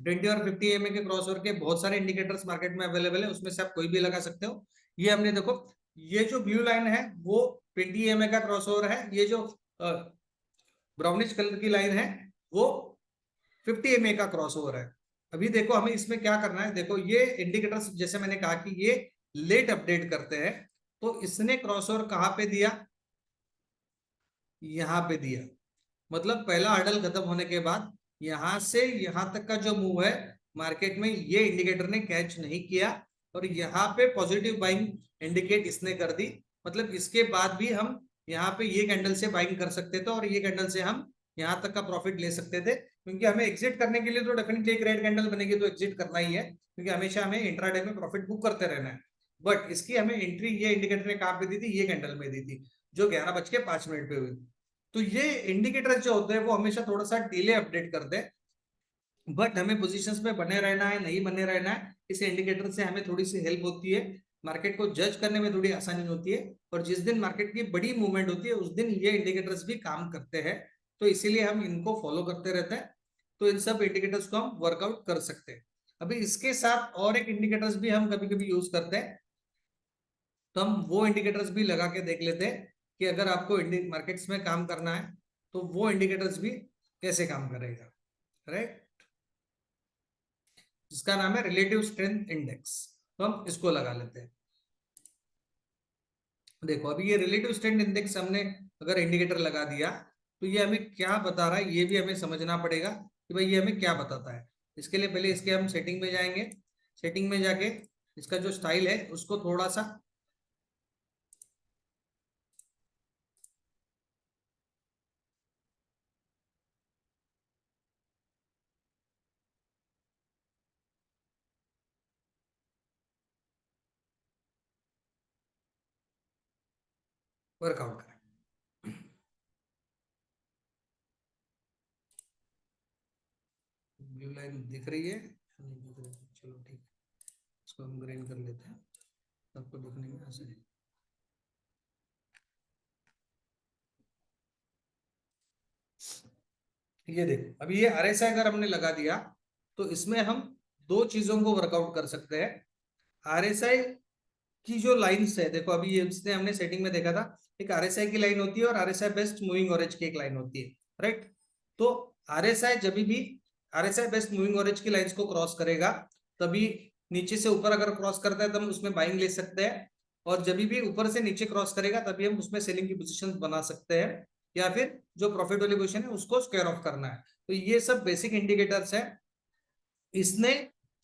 S1: 20 और 50 ईएमए के क्रॉसओवर के बहुत सारे इंडिकेटर्स मार्केट में अवेलेबल है, उसमें से आप कोई भी लगा सकते हो। ये हमने देखो, ये जो ब्लू लाइन है वो 20 ईएमए का क्रॉसओवर है, ये जो ब्राउनिश कलर की लाइन है वो 50 ईएमए का क्रॉसओवर है। अभी देखो हमें इसमें क्या करना है, देखो ये इंडिकेटर्स जैसे मैंने कहा कि ये लेट अपडेट करते हैं, तो इसने क्रॉसओवर कहां पे दिया, यहां पे दिया। मतलब पहला हर्डल खत्म होने के बाद यहां से यहां तक का जो मूव है मार्केट में, ये इंडिकेटर ने कैच नहीं किया, और यहाँ पे पॉजिटिव बाइंग इंडिकेट इसने कर दी। मतलब इसके बाद भी हम यहाँ पे ये कैंडल से बाइंग कर सकते थे, और ये कैंडल से हम यहाँ तक का प्रॉफिट ले सकते थे, क्योंकि हमें एग्जिट करने के लिए तो डेफिनेटली एक रेड कैंडल बनेगी तो एग्जिट करना ही है, क्योंकि हमेशा हमें इंट्राडे में प्रॉफिट बुक करते रहना है। बट इसकी हमें एंट्री ये इंडिकेटर ने कहां पे दी थी, ये कैंडल में दी थी, जो 11:05 पे हुई। तो ये इंडिकेटर जो होते हैं वो हमेशा थोड़ा सा डिले अपडेट करते हैं, बट हमें पोजीशंस में बने रहना है, नहीं बने रहना है। इस इंडिकेटर से हमें थोड़ी सी हेल्प होती है, मार्केट को जज करने में थोड़ी आसानी होती है, और जिस दिन मार्केट की बड़ी मूवमेंट होती है उस दिन ये इंडिकेटर्स भी काम करते हैं। तो इसीलिए हम इनको फॉलो करते रहते हैं। तो इन सब इंडिकेटर्स को हम वर्कआउट कर सकते हैं। अभी इसके साथ और एक इंडिकेटर्स भी हम कभी कभी यूज करते हैं, तो हम वो इंडिकेटर्स भी लगा के देख लेते हैं कि अगर आपको मार्केट्स में काम करना है तो वो इंडिकेटर्स भी कैसे काम करेगा, राइट। जिसका नाम है रिलेटिव स्ट्रेंथ इंडेक्स, तो हम इसको लगा लेते हैं। देखो अभी ये रिलेटिव स्ट्रेंथ इंडेक्स हमने अगर इंडिकेटर लगा दिया तो ये हमें क्या बता रहा है, ये भी हमें समझना पड़ेगा कि भाई ये हमें क्या बताता है। इसके लिए पहले इसके हम सेटिंग में जाएंगे, सेटिंग में जाके इसका जो स्टाइल है उसको थोड़ा सा वर्कआउट करें। ब्लू लाइन दिख रही है, नहीं दिख रही, चलो ठीक है, इसको हम ग्रीन कर लेते हैं, सबको दिखने में आसानी। ये देखो अभी ये आरएसआई अगर हमने लगा दिया तो इसमें हम दो चीजों को वर्कआउट कर सकते हैं। आरएसआई की जो लाइंस है, देखो अभी ये इसने हमने सेटिंग में देखा था, एक आरएसआई की लाइन होती है और आरएसआई बेस्ट मूविंग एवरेज की एक लाइन होती है, राइट। तो आरएसआई जब भी आरएसआई बेस्ट मूविंग एवरेज की लाइंस को क्रॉस करेगा, तभी नीचे से ऊपर अगर क्रॉस करता है तो हम उसमें बाइंग ले सकते हैं। और जब भी ऊपर से नीचे क्रॉस करेगा तभी हम उसमें सेलिंग की पोजीशन बना सकते हैं, या फिर जो प्रॉफिट वाली पोजीशन है उसको स्क्वायर ऑफ करना है। तो ये सब बेसिक इंडिकेटर्स है। इसने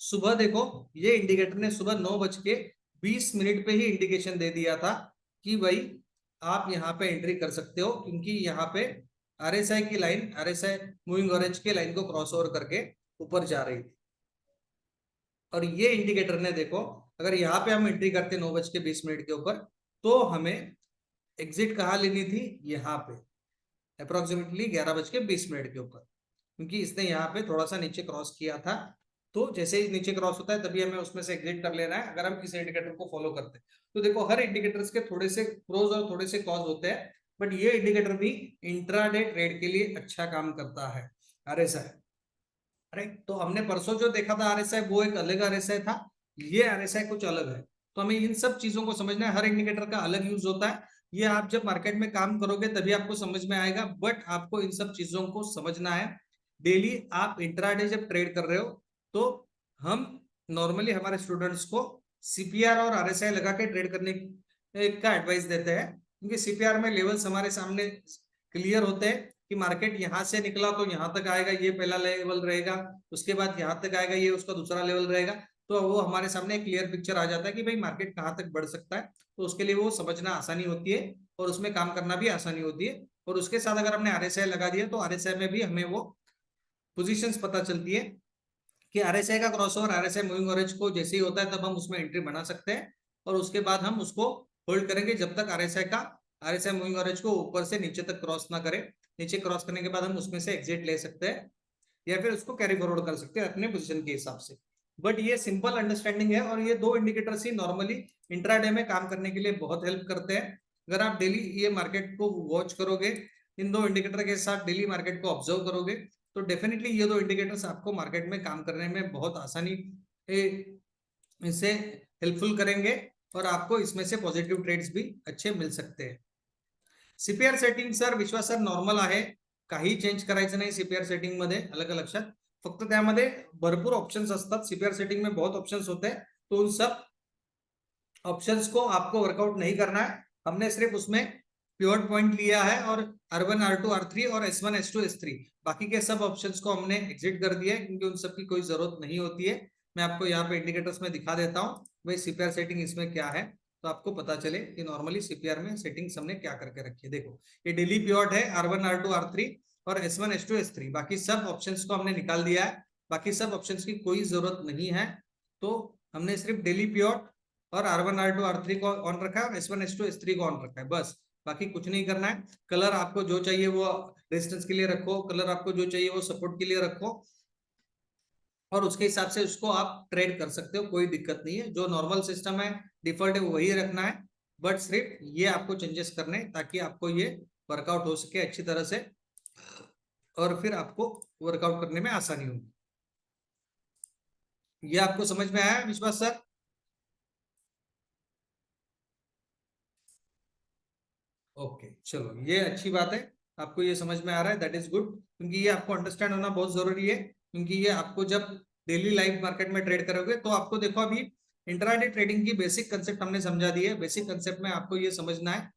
S1: सुबह देखो, ये इंडिकेटर ने सुबह 9:20 पे ही इंडिकेशन दे दिया था कि भाई आप यहाँ पे एंट्री कर सकते हो, क्योंकि यहाँ पे आरएसआई की लाइन, आरएसआई मूविंग एवरेज के लाइन को क्रॉस ओवर करके ऊपर जा रही थी। और ये इंडिकेटर ने देखो, अगर यहाँ पे हम एंट्री करते 9:20 के ऊपर, तो हमें एग्जिट कहाँ लेनी थी, यहाँ पे अप्रोक्सीमेटली 11:20 के ऊपर, क्योंकि इसने यहाँ पे थोड़ा सा नीचे क्रॉस किया था। तो जैसे ही नीचे क्रॉस होता है तभी हमें उसमें से एग्जिट कर लेना है, अगर हम इस इंडिकेटर को फॉलो करते हैं। तो देखो, हर इंडिकेटर्स के थोड़े से प्रोज और थोड़े से कॉज होते हैं, बट ये इंडिकेटर भी इंट्राडे ट्रेड के लिए अच्छा काम करता है, आरएसआई। राइट, तो हमने परसों जो देखा था आरएसआई, वो एक अलग आरएसआई था, ये आरएसआई कुछ अलग है। तो हमें इन सब चीजों को समझना है, हर इंडिकेटर का अलग यूज होता है। ये आप जब मार्केट में काम करोगे तभी आपको समझ में आएगा, बट आपको इन सब चीजों को समझना है। डेली आप इंट्राडे जब ट्रेड कर रहे हो, तो हम नॉर्मली हमारे स्टूडेंट्स को सीपीआर और आरएसआई लगा के ट्रेड करने का एडवाइस देते हैं, क्योंकि सीपीआर में लेवल्स हमारे सामने क्लियर होते हैं कि मार्केट यहाँ से निकला तो यहाँ तक आएगा, ये पहला लेवल रहेगा, उसके बाद यहाँ तक आएगा, ये उसका दूसरा लेवल रहेगा। तो वो हमारे सामने एक क्लियर पिक्चर आ जाता है कि भाई मार्केट कहाँ तक बढ़ सकता है। तो उसके लिए वो समझना आसानी होती है और उसमें काम करना भी आसानी होती है। और उसके साथ अगर हमने आरएसआई लगा दिया तो आरएसआई में भी हमें वो पोजीशंस पता चलती है कि आरएसआई का क्रॉसओवर आरएसआई मूविंग एवरेज को जैसे ही होता है तब हम उसमें एंट्री बना सकते हैं, और उसके बाद हम उसको होल्ड करेंगे जब तक आरएसआई मूविंग एवरेज को ऊपर से नीचे तक क्रॉस ना करे। नीचे क्रॉस करने के बाद हम उसमें से एग्जिट ले सकते हैं, या फिर उसको कैरी फॉरवर्ड कर सकते हैं अपने पोजीशन के हिसाब से। बट ये सिंपल अंडरस्टैंडिंग है, और ये दो इंडिकेटर्स ही नॉर्मली इंट्राडे में काम करने के लिए बहुत हेल्प करते हैं। अगर आप डेली ये मार्केट को वॉच करोगे, इन दो इंडिकेटर के साथ डेली मार्केट को ऑब्जर्व करोगे, तो डेफिनेटली ये दो इंडिकेटर्स आपको मार्केट में काम करने में बहुत आसानी से हेल्पफुल करेंगे, और आपको इसमें से पॉझिटिव्ह ट्रेड्स भी अच्छे मिल सकते हैं। सीपीआर सेटिंग सर, विश्वास सर, नॉर्मल आहे, काही चेंज करायचं नाही सीपीआर सेटिंग मध्ये, अलग लक्षात। फक्त त्यामध्ये भरपूर ऑप्शंस असतात, सीपीआर सेटिंग में बहुत ऑप्शंस होते हैं, तो उन सब ऑप्शंस को आपको वर्कआउट नहीं करना है। हमने सिर्फ उसमें पिवट पॉइंट लिया है, और R1 R2 R3 और S1 S2 S3, बाकी के सब ऑप्शंस को हमने एग्जिट कर दिया है, क्योंकि उन सब की कोई जरूरत नहीं होती है। मैं आपको यहाँ पे इंडिकेटर्स में दिखा देता हूँ भाई सीपीआर सेटिंग इसमें क्या है, तो आपको पता चले कि नॉर्मली सीपीआर में सेटिंग्स हमने क्या करके रखी है। देखो, ये डेली पिवट है R1 R2 R3 और S1 S2 S3, बाकी सब ऑप्शंस को हमने निकाल दिया है, बाकी सब ऑप्शंस की कोई जरूरत नहीं है। तो हमने सिर्फ डेली पिवट और R1 R2 R3 को ऑन रखा है, और S1 S2 S3 को ऑन रखा है, बस। बाकी कुछ नहीं करना है। कलर आपको जो चाहिए वो रेजिस्टेंस के लिए रखो, कलर आपको जो चाहिए वो सपोर्ट के लिए रखो, और उसके हिसाब से उसको आप ट्रेड कर सकते हो, कोई दिक्कत नहीं है। जो नॉर्मल सिस्टम है, डिफॉल्ट है, वही रखना है, बट सिर्फ ये आपको चेंजेस करने ताकि आपको ये वर्कआउट हो सके अच्छी तरह से, और फिर आपको वर्कआउट करने में आसानी होगी। ये आपको समझ में आया विश्वास सर? ओके, चलो, ये अच्छी बात है, आपको ये समझ में आ रहा है, दैट इज गुड, क्योंकि ये आपको अंडरस्टैंड होना बहुत जरूरी है। क्योंकि ये आपको जब डेली लाइव मार्केट में ट्रेड करोगे, तो आपको देखो अभी इंट्राडे ट्रेडिंग की बेसिक कंसेप्ट हमने समझा दी है। बेसिक कंसेप्ट में आपको ये समझना है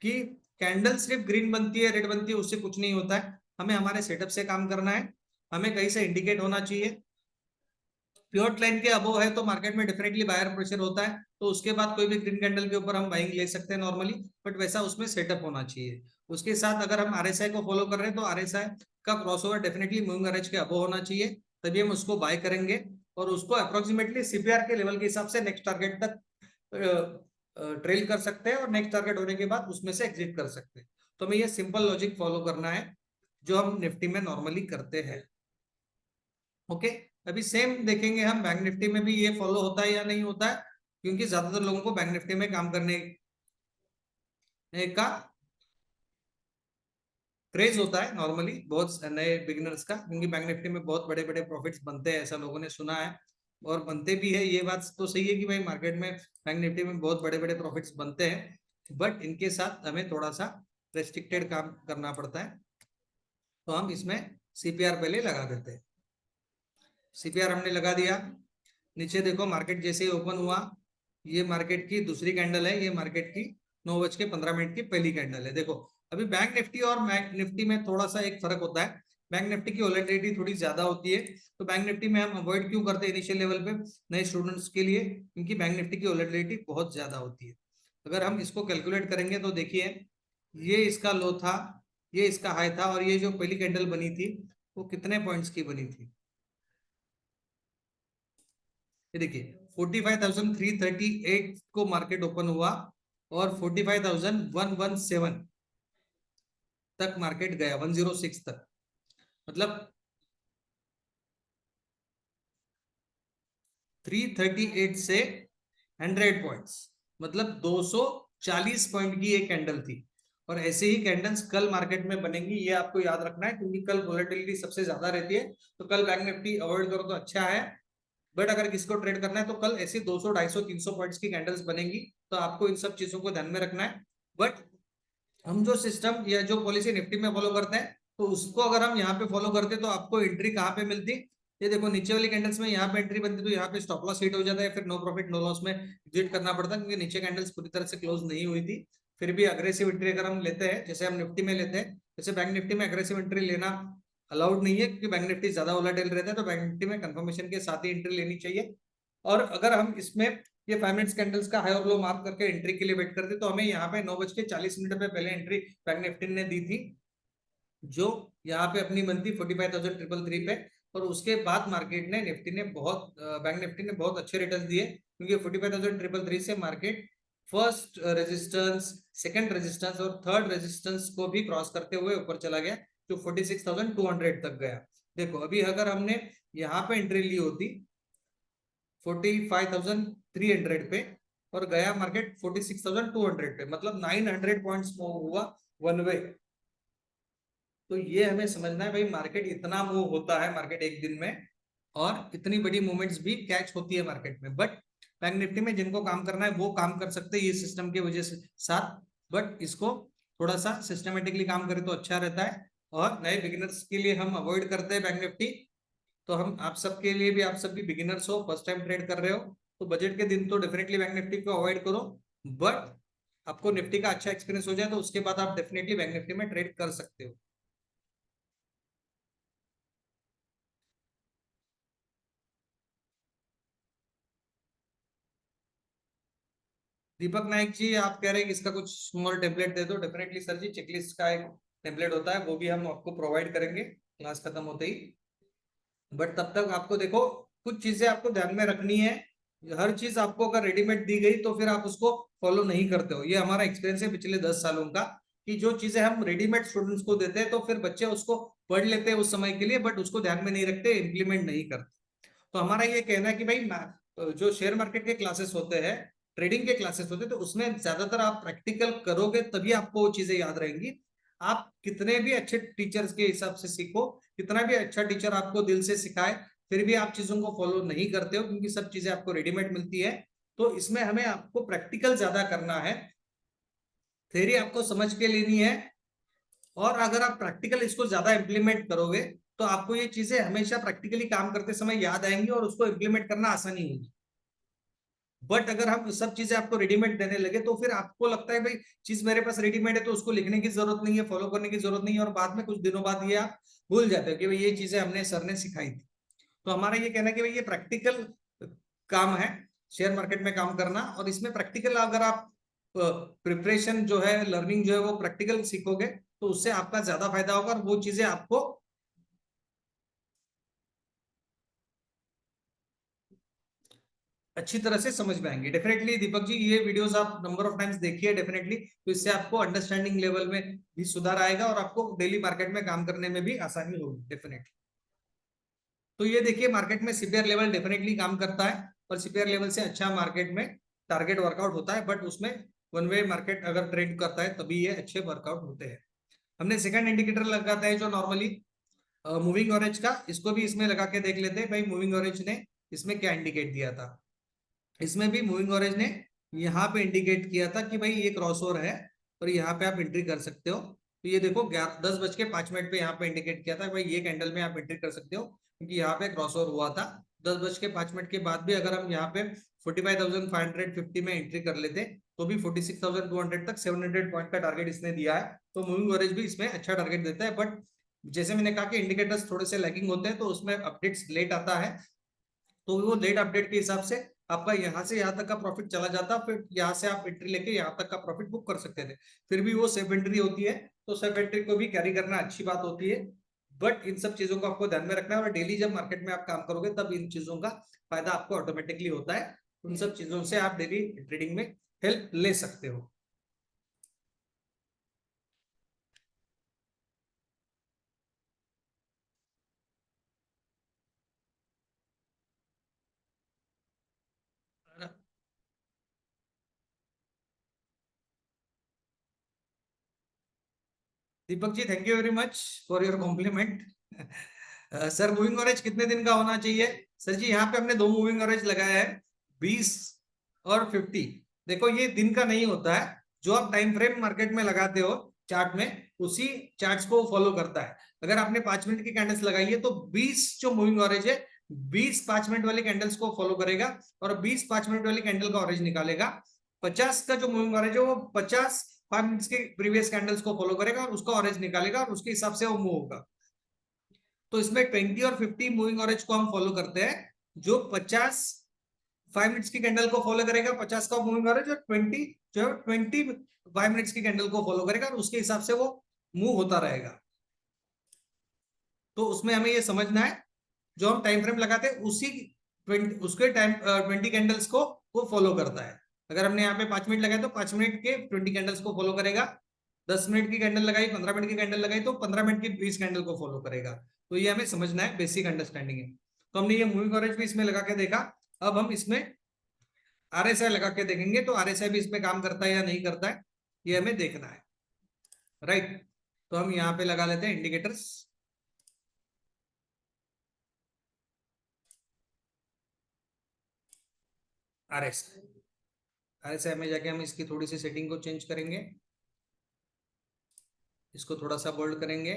S1: कि कैंडल सिर्फ ग्रीन बनती है, रेड बनती है, उससे कुछ नहीं होता है। हमें हमारे सेटअप से काम करना है, हमें कहीं से इंडिकेट होना चाहिए। प्योर लाइन के अबो है तो मार्केट में डेफिनेटली बायर प्रेशर होता है, तो उसके बाद कोई भी ग्रीन कैंडल के ऊपर हम बाइंग ले सकते हैं नॉर्मली, बट वैसा उसमें सेटअप होना चाहिए। उसके साथ अगर हम आरएसआई को फॉलो कर रहे हैं, तो आरएसआई का क्रॉसओवर डेफिनेटली मूविंग एवरेज के अबो होना चाहिए, तभी हम उसको बाय करेंगे, और उसको अप्रोक्सीमेटली सीपीआर के लेवल के हिसाब से नेक्स्ट टारगेट तक ट्रेल कर सकते हैं, और नेक्स्ट टारगेट होने के बाद उसमें से एग्जिट कर सकते हैं। तो हमें ये सिंपल लॉजिक फॉलो करना है जो हम निफ्टी में नॉर्मली करते हैं। ओके, अभी सेम देखेंगे हम बैंक निफ्टी में भी ये फॉलो होता है या नहीं होता है, क्योंकि ज्यादातर लोगों को बैंक निफ्टी में काम करने का क्रेज होता है नॉर्मली, बहुत नए बिगिनर्स का, क्योंकि बैंक निफ्टी में बहुत बड़े बड़े प्रॉफिट्स बनते हैं, ऐसा लोगों ने सुना है, और बनते भी है। ये बात तो सही है कि भाई मार्केट में बैंक निफ्टी में बहुत बड़े बड़े प्रॉफिट्स बनते हैं, बट इनके साथ हमें थोड़ा सा रेस्ट्रिक्टेड काम करना पड़ता है। तो हम इसमें सीपीआर पहले लगा देते हैं। सीपीआर हमने लगा दिया। नीचे देखो, मार्केट जैसे ही ओपन हुआ, ये मार्केट की दूसरी कैंडल है, ये मार्केट की 9:15 की पहली कैंडल है। देखो अभी बैंक निफ्टी और निफ्टी में थोड़ा सा एक फर्क होता है। बैंक निफ्टी की वोलेटिलिटी थोड़ी ज्यादा होती है, तो बैंक निफ्टी में हम अवॉइड क्यों करते हैं इनिशियल लेवल पे नए स्टूडेंट्स के लिए, क्योंकि बैंक निफ्टी की वोलेटिलिटी बहुत ज्यादा होती है। अगर हम इसको कैलकुलेट करेंगे तो देखिए, ये इसका लो था, ये इसका हाई था, और ये जो पहली कैंडल बनी थी वो कितने पॉइंट्स की बनी थी, ये देखिए 45,338 को मार्केट ओपन हुआ और 45,117 तक मार्केट गया, 106 तक। मतलब 338 से 100 पॉइंट्स, मतलब 240 पॉइंट की एक कैंडल थी। और ऐसे ही कैंडल्स कल मार्केट में बनेंगी, ये आपको याद रखना है, क्योंकि कल वोलेटिलिटी सबसे ज्यादा रहती है। तो कल बैंक निफ्टी अवॉइड करो तो अच्छा है। बट अगर किसी को ट्रेड करना है तो कल ऐसी 200, 250, 300 पॉइंट्स की कैंडल्स बनेंगी, तो आपको इन सब चीजों को ध्यान में रखना है। बट हम जो सिस्टम या जो पॉलिसी निफ्टी में फॉलो करते हैं, तो उसको अगर हम यहाँ पे फॉलो करते तो आपको एंट्री कहाँ पे मिलती, ये देखो नीचे वाली कैंडल्स में यहाँ पे एंट्री बनती, तो यहाँ पे स्टॉप लॉस हिट हो जाता है, फिर नो प्रॉफिट नो लॉस में एग्जिट करना पड़ता है, क्योंकि नीचे कैंडल्स पूरी तरह से क्लोज नहीं हुई थी। फिर भी अग्रेसिव एंट्री अगर हम लेते हैं, जैसे हम निफ्टी में लेते हैं, जैसे बैंक निफ्टी में अग्रेसिव एंट्री लेना अलाउड नहीं है, क्योंकि बैंक निफ्टी ज्यादा वोलेटाइल रहता है, तो बैंक निफ्टी में कंफर्मेशन के साथ ही एंट्री लेनी चाहिए। और अगर हम इसमें ये 5 मिनट्स कैंडल्स का हाई और लो मार्क करके एंट्री के लिए वेट करते, तो हमें यहाँ पे 9:40 पे पहले एंट्री बैंक निफ्टी ने दी थी, जो यहाँ पे अपनी बनती 45,333 पे। और उसके बाद मार्केट ने निफ्टी ने बहुत बैंक निफ्टी ने बहुत अच्छे रिटर्न दिए, क्योंकि 45,333 से market first resistance, second resistance और थर्ड रेजिस्टेंस को भी क्रॉस करते हुए ऊपर चला गया, जो 46,200 तक गया। देखो अभी अगर हमने यहाँ पे एंट्री ली होती 45,300 पे और गया मार्केट 46,200 पे, मतलब 900 पॉइंट्स मूव हुआ वन वे। तो ये हमें समझना है भाई, मार्केट इतना मूव होता है मार्केट एक दिन में, और इतनी बड़ी मूवमेंट्स भी कैच होती है मार्केट में। बट बैंक निफ्टी में जिनको काम करना है वो काम कर सकते हैं ये सिस्टम की वजह से साथ, बट इसको थोड़ा सा सिस्टमेटिकली काम करें तो अच्छा रहता है। और नए बिगिनर्स के लिए हम अवॉइड करते हैं बैंक निफ्टी। तो हम आप सबके लिए भी, आप सब भी बिगिनर्स हो, फर्स्ट टाइम ट्रेड कर रहे हो, तो बजट के दिन तो डेफिनेटली बैंक निफ्टी को अवॉइड करो। बट आपको निफ्टी का अच्छा एक्सपीरियंस हो जाए तो उसके बाद आप डेफिनेटली बैंक निफ्टी में ट्रेड कर सकते हो। दीपक नाइक जी, आप कह रहे हैं कि इसका कुछ स्मॉल टेम्पलेट दे दो, डेफिनेटली सर जी, चेकलिस्ट का एक टेम्पलेट होता है, वो भी हम आपको प्रोवाइड करेंगे क्लास खत्म होते ही। बट तब तक आपको देखो, कुछ चीजें आपको ध्यान में रखनी है। हर चीज आपको अगर रेडीमेड दी गई तो फिर आप उसको फॉलो नहीं करते हो, ये हमारा एक्सपीरियंस है पिछले 10 सालों का, कि जो चीजें हम रेडीमेड स्टूडेंट्स को देते हैं तो फिर बच्चे उसको पढ़ लेते हैं उस समय के लिए, बट उसको ध्यान में नहीं रखते, इम्प्लीमेंट नहीं करते। तो हमारा ये कहना है कि भाई जो शेयर मार्केट के क्लासेस होते हैं, ट्रेडिंग के क्लासेस होते हैं, तो उसमें ज्यादातर आप प्रैक्टिकल करोगे तभी आपको वो चीजें याद रहेंगी। आप कितने भी अच्छे टीचर्स के हिसाब से सीखो, कितना भी अच्छा टीचर आपको दिल से सिखाए, फिर भी आप चीजों को फॉलो नहीं करते हो, क्योंकि सब चीजें आपको रेडीमेड मिलती है। तो इसमें हमें आपको प्रैक्टिकल ज्यादा करना है, थ्योरी आपको समझ के लेनी है। और अगर आप प्रैक्टिकल इसको ज्यादा इंप्लीमेंट करोगे तो आपको ये चीजें हमेशा प्रैक्टिकली काम करते समय याद आएंगी और उसको इंप्लीमेंट करना आसानी होगी। बट अगर हम सब चीजें आपको रेडीमेड देने लगे तो फिर आपको लगता है भाई चीज मेरे पास रेडीमेड है, तो उसको लिखने की जरूरत नहीं है, फॉलो करने की जरूरत नहीं है, और बाद में कुछ दिनों बाद ये आप भूल जाते हो कि भाई ये चीजें हमने सर ने सिखाई थी। तो हमारा ये कहना है कि भाई ये प्रैक्टिकल काम है शेयर मार्केट में काम करना, और इसमें प्रैक्टिकल अगर आप प्रिपरेशन जो है, लर्निंग जो है वो प्रैक्टिकल सीखोगे तो उससे आपका ज्यादा फायदा होगा, और वो चीजें आपको अच्छी तरह से समझ में आएंगे। डेफिनेटली दीपक जी, ये वीडियोस आप नंबर ऑफ टाइम्स देखिए डेफिनेटली, तो इससे आपको अंडरस्टैंडिंग लेवल में भी सुधार आएगा और आपको डेली मार्केट में काम करने में भी आसानी होगी डेफिनेटली। तो ये देखिए, मार्केट में सीपीआर लेवल डेफिनेटली काम करता है, और सीपीआर लेवल से अच्छा मार्केट में टारगेट वर्कआउट होता है, बट उसमें वन वे मार्केट अगर ट्रेड करता है तभी ये अच्छे वर्कआउट होते हैं। हमने सेकंड इंडिकेटर लगाता है जो नॉर्मली मूविंग एवरेज का, इसको भी इसमें लगा के देख लेते हैं भाई मूविंग एवरेज ने इसमें क्या इंडिकेट दिया था। इसमें भी मूविंग एवरेज ने यहाँ पे इंडिकेट किया था कि भाई ये क्रॉस ओवर है और यहाँ पे आप एंट्री कर सकते हो। तो ये देखो 10:05 पे यहाँ पे इंडिकेट किया था भाई ये कैंडल में आप एंट्री कर सकते हो, क्योंकि यहाँ पे क्रॉस ओवर हुआ था। 10:05 के बाद भी अगर हम यहाँ पे 45,550 में एंट्री कर लेते तो भी 46,200 तक 700 पॉइंट का टारगेट इसने दिया है। तो मूविंग एवरेज भी इसमें अच्छा टारगेट देता है, बट जैसे मैंने कहा कि इंडिकेटर्स थोड़े से लैगिंग होते हैं तो उसमें अपडेट्स लेट आता है, तो वो लेट अपडेट के हिसाब से आपका यहाँ से यहाँ तक का प्रॉफिट चला जाता, फिर यहाँ से आप एंट्री लेके यहाँ तक का प्रॉफिट बुक कर सकते थे। फिर भी वो सेफ एंट्री होती है, तो सेफ एंट्री को भी कैरी करना अच्छी बात होती है, बट इन सब चीजों को आपको ध्यान में रखना है और डेली जब मार्केट में आप काम करोगे तब इन चीजों का फायदा आपको ऑटोमेटिकली होता है। उन सब चीजों से आप डेली ट्रेडिंग में हेल्प ले सकते हो। Deepak ji, thank you very much for your compliment. Sir, moving average कितने दिन का होना चाहिए? सर जी, यहाँ पे हमने दो मूविंग एवरेज लगाया है, 20 और 50। देखो, ये दिन का नहीं होता है, जो आप टाइम फ्रेम मार्केट में लगाते हो चार्ट में, उसी चार्ट्स को फॉलो करता है। अगर आपने 5 मिनट की कैंडल्स लगाई है तो 20 जो मूविंग एवरेज है 20 5 मिनट वाली कैंडल्स को फॉलो करेगा और 20 5 मिनट वाली कैंडल का एवरेज निकालेगा। 50 का जो मूविंग एवरेज है वो 50 5 मिनट्स के प्रीवियस कैंडल्स को फॉलो करेगा और उसका ऑरेंज निकालेगा और उसके हिसाब से वो मूव होगा। तो इसमें 20 और 50 मूविंग ऑरेंज को हम फॉलो करते हैं। जो 50 5 मिनट्स की कैंडल को फॉलो करेगा 50 का मूविंग ऑरेंज, और 20 जो है 25 मिनट्स की कैंडल को फॉलो करेगा और उसके हिसाब से वो मूव होता रहेगा। तो उसमें हमें ये समझना है, जो हम टाइम फ्रेम लगाते हैं उसी 20 उसके टाइम 20 कैंडल्स को वो फॉलो करता है। अगर हमने यहाँ पे 5 मिनट लगाए तो 5 मिनट के 20 कैंडल्स को फॉलो करेगा। 10 मिनट की कैंडल लगाई, 15 मिनट की कैंडल लगाई तो 15 मिनट की 20 कैंडल को फॉलो करेगा। तो ये हमें समझना है, बेसिक अंडरस्टैंडिंग है। तो हमने ये मूविंग एवरेज भी इसमें लगा के देखा। अब हम इसमें आरएसआई लगा के देखेंगे, तो आरएसआई भी इसमें काम करता है या नहीं करता है, ये हमें देखना है, राइट। तो हम यहाँ पे लगा लेते हैं इंडिकेटर्स। आरएसआई आरएसआई में जाके हम इसकी थोड़ी सी सेटिंग को चेंज करेंगे, इसको थोड़ा सा बोल्ड करेंगे